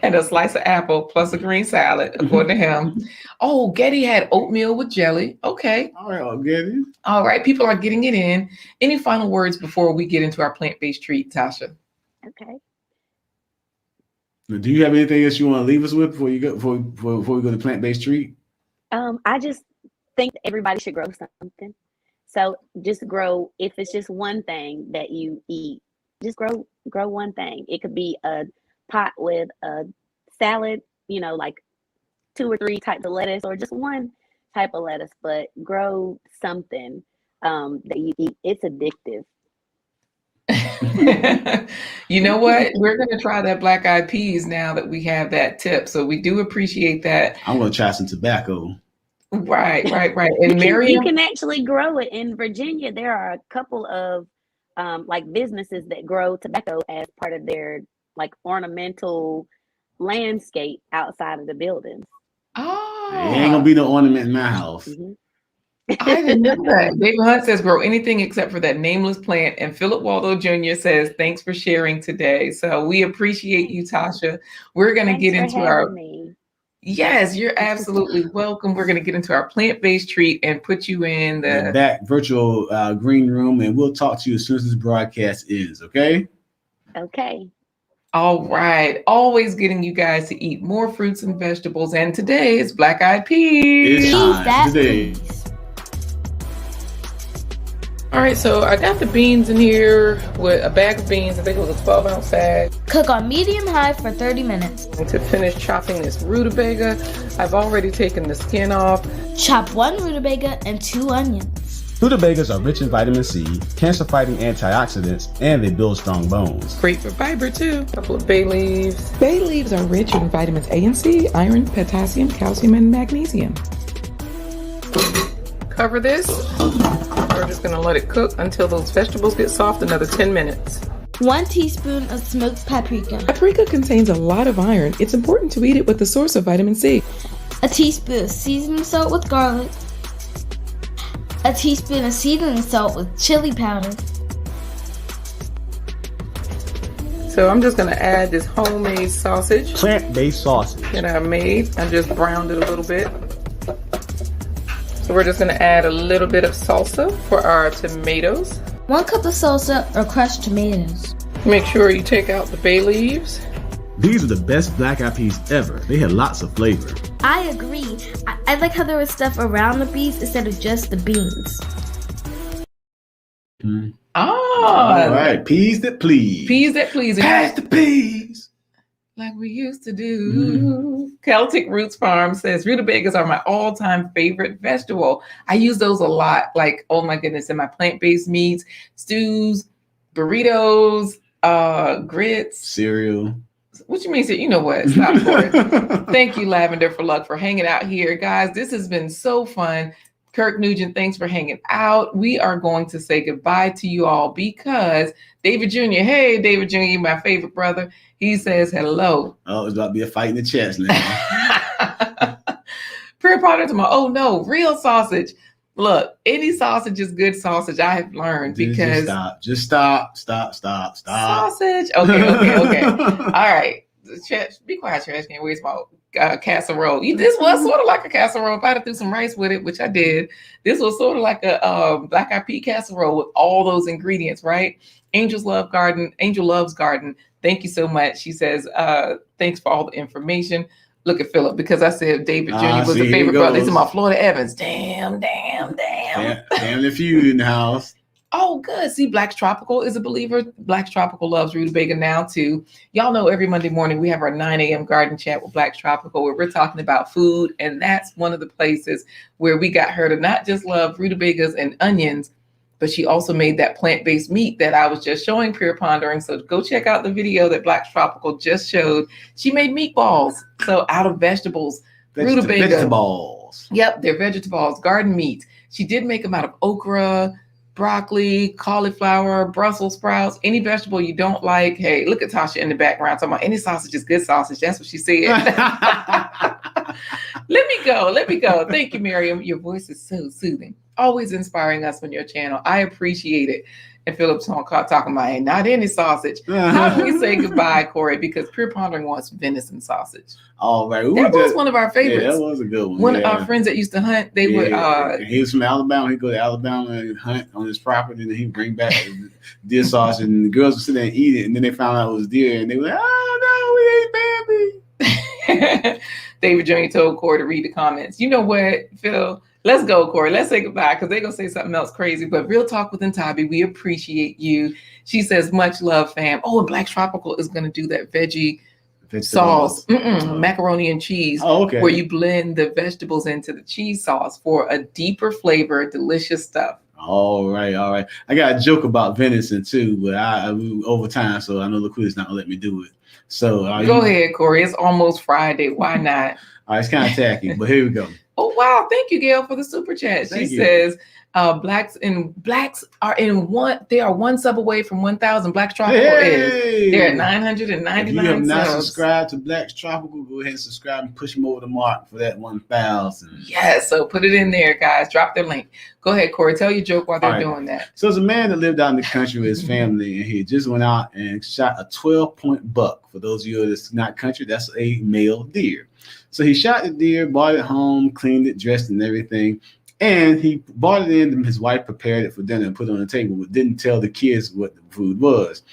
and a slice of apple plus a green salad, according to him. Oh, Getty had oatmeal with jelly. Okay. All right, Getty. All right, people are getting it in. Any final words before we get into our plant-based treat, Tasha? Okay. Do you have anything else you want to leave us with before we go to plant-based treat? I just think everybody should grow something. So just grow. If it's just one thing that you eat, just grow one thing. It could be a pot with a salad, like 2 or 3 types of lettuce, or just one type of lettuce, but grow something that you eat. It's addictive. You know what? We're going to try that black eyed peas now that we have that tip. So we do appreciate that. I'm going to try some tobacco. Right. And Miriam, you can actually grow it in Virginia. There are a couple of businesses that grow tobacco as part of their ornamental landscape outside of the buildings. Oh, there ain't gonna be no ornament in my house. Mm-hmm. I didn't know that. David Hunt says grow anything except for that nameless plant. And Philip Waldo Jr. says thanks for sharing today. So we appreciate you, Tasha. We're going to get into our. Yes, you're absolutely welcome. We're going to get into our plant-based treat and put you in the back virtual green room, and we'll talk to you as soon as this broadcast ends. Okay. Okay. All right. Always getting you guys to eat more fruits and vegetables. And today is black eyed peas. It's time today. All right. So I got the beans in here with a bag of beans. I think it was a 12-ounce bag. Cook on medium-high for 30 minutes. And to finish chopping this rutabaga, I've already taken the skin off. Chop 1 rutabaga and 2 onions. Rutabagas are rich in vitamin C, cancer-fighting antioxidants, and they build strong bones. Great for fiber, too. A couple of bay leaves. Bay leaves are rich in vitamins A and C, iron, potassium, calcium, and magnesium. Cover this. We're just going to let it cook until those vegetables get soft, another 10 minutes. 1 teaspoon of smoked paprika. Paprika contains a lot of iron. It's important to eat it with the source of vitamin C. A teaspoon of seasoning salt with garlic. A teaspoon of seasoning salt with chili powder. So I'm just going to add this homemade sausage. Plant-based sausage. That I made. I just browned it a little bit. So we're just going to add a little bit of salsa for our tomatoes. 1 cup of salsa or crushed tomatoes. Make sure you take out the bay leaves. These are the best black eyed peas ever. They had lots of flavor. I agree. I like how there was stuff around the peas instead of just the beans. All right, peas that please. Peas that please. Pass the peas. Like we used to do. Celtic Roots Farm says rutabagas are my all-time favorite vegetable. I use those a lot. Like, oh my goodness, in my plant-based meats, stews, burritos, grits, cereal. What you mean? You know what? Stop for it. Thank you, Lavender for Luck, for hanging out here. Guys, this has been so fun. Kirk Nugent, thanks for hanging out. We are going to say goodbye to you all because David Jr., hey, David Jr., my favorite brother, he says hello. Oh, it's about to be a fight in the chest now. Pure Potter tomorrow. Oh, no, real sausage. Look, any sausage is good sausage, I have learned, because... Just stop. Sausage? Okay. All right. Be quiet, trash can. Where's my casserole? This was sort of like a casserole. If I had threw some rice with it, which I did, this was sort of like a black eyed pea casserole with all those ingredients, right? Angel Loves Garden. Thank you so much. She says, thanks for all the information. Look at Philip, because I said David Jr. was the favorite brother. This is my Florida Evans. Damn. Damn the feud in the house. Oh, good. See, Black's Tropical is a believer. Black's Tropical loves rutabaga now, too. Y'all know every Monday morning we have our 9 a.m. garden chat with Black's Tropical, where we're talking about food. And that's one of the places where we got her to not just love rutabagas and onions, but she also made that plant-based meat that I was just showing Pure Pondering. So go check out the video that Black's Tropical just showed. She made meatballs. So out of vegetables, rutabaga. balls. Yep, they're veggie balls, garden meats. She did make them out of okra, broccoli, cauliflower, Brussels sprouts, any vegetable you don't like. Hey, look at Tasha in the background talking about any sausage is good sausage. That's what she said. Let me go. Thank you, Miriam. Your voice is so soothing. Always inspiring us on your channel. I appreciate it. And Philip's talking about, hey, not any sausage. How do we say goodbye, Corey? Because Pure Pondering wants venison sausage. All right. That was one of our favorites. Yeah, that was a good one. One of our friends that used to hunt, they would. He was from Alabama. He'd go to Alabama and hunt on his property, and then he'd bring back deer sausage, and the girls would sit there and eat it, and then they found out it was deer, and they were like, oh, no, we ate baby. David Jr. told Corey to read the comments. You know what, Phil? Let's go, Corey. Let's say goodbye because they're going to say something else crazy. But Real Talk with Ntabi, we appreciate you. She says, much love, fam. Oh, and Black Tropical is going to do that veggie sauce, macaroni and cheese, where you blend the vegetables into the cheese sauce for a deeper flavor, delicious stuff. All right. I got a joke about venison too, but I over time, so I know Laquita's not going to let me do it. So go ahead, Corey. It's almost Friday. Why not? All right, it's kind of tacky, but here we go. Oh, wow. Thank you, Gail, for the super chat. She says, blacks are in one. They are one sub away from 1,000. Black Tropical is. They're at 999 If you have not subs. subscribed to Black Tropical, go ahead and subscribe and push them over the mark for that 1,000. Yes, so put it in there, guys. Drop their link. Go ahead, Corey. Tell your joke while they're doing that. So there's a man that lived out in the country with his family, and he just went out and shot a 12-point buck. For those of you that's not country, that's a male deer. So he shot the deer, brought it home, cleaned it, dressed and everything. And he brought it in, and his wife prepared it for dinner and put it on the table, but didn't tell the kids what the food was.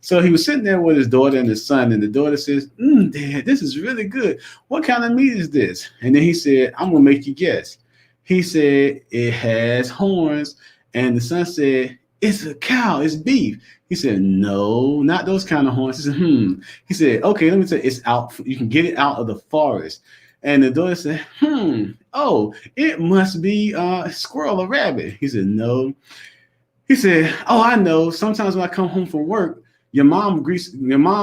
So he was sitting there with his daughter and his son, and the daughter says, Dad, this is really good. What kind of meat is this? And then he said, I'm going to make you guess. He said, it has horns. And the son said, it's a cow, it's beef. He said, no, not those kind of horns. He said, He said, okay, let me tell you, it's out. You can get it out of the forest. And the daughter said, oh, it must be a squirrel or rabbit. He said, no. He said, oh, I know. Sometimes when I come home from work, your mom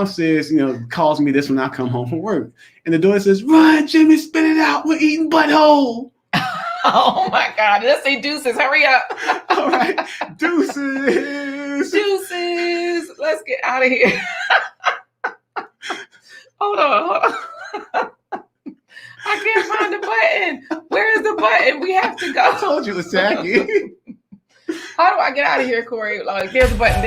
says, calls me this when I come home from work. And the daughter says, run, Jimmy, spit it out. We're eating butthole. Oh my God. Let's say deuces. Hurry up. All right. Deuces. Deuces. Let's get out of here. Hold on. I can't find the button. Where is the button? We have to go. I told you it was tacky. How do I get out of here, Corey? Like, there's a button.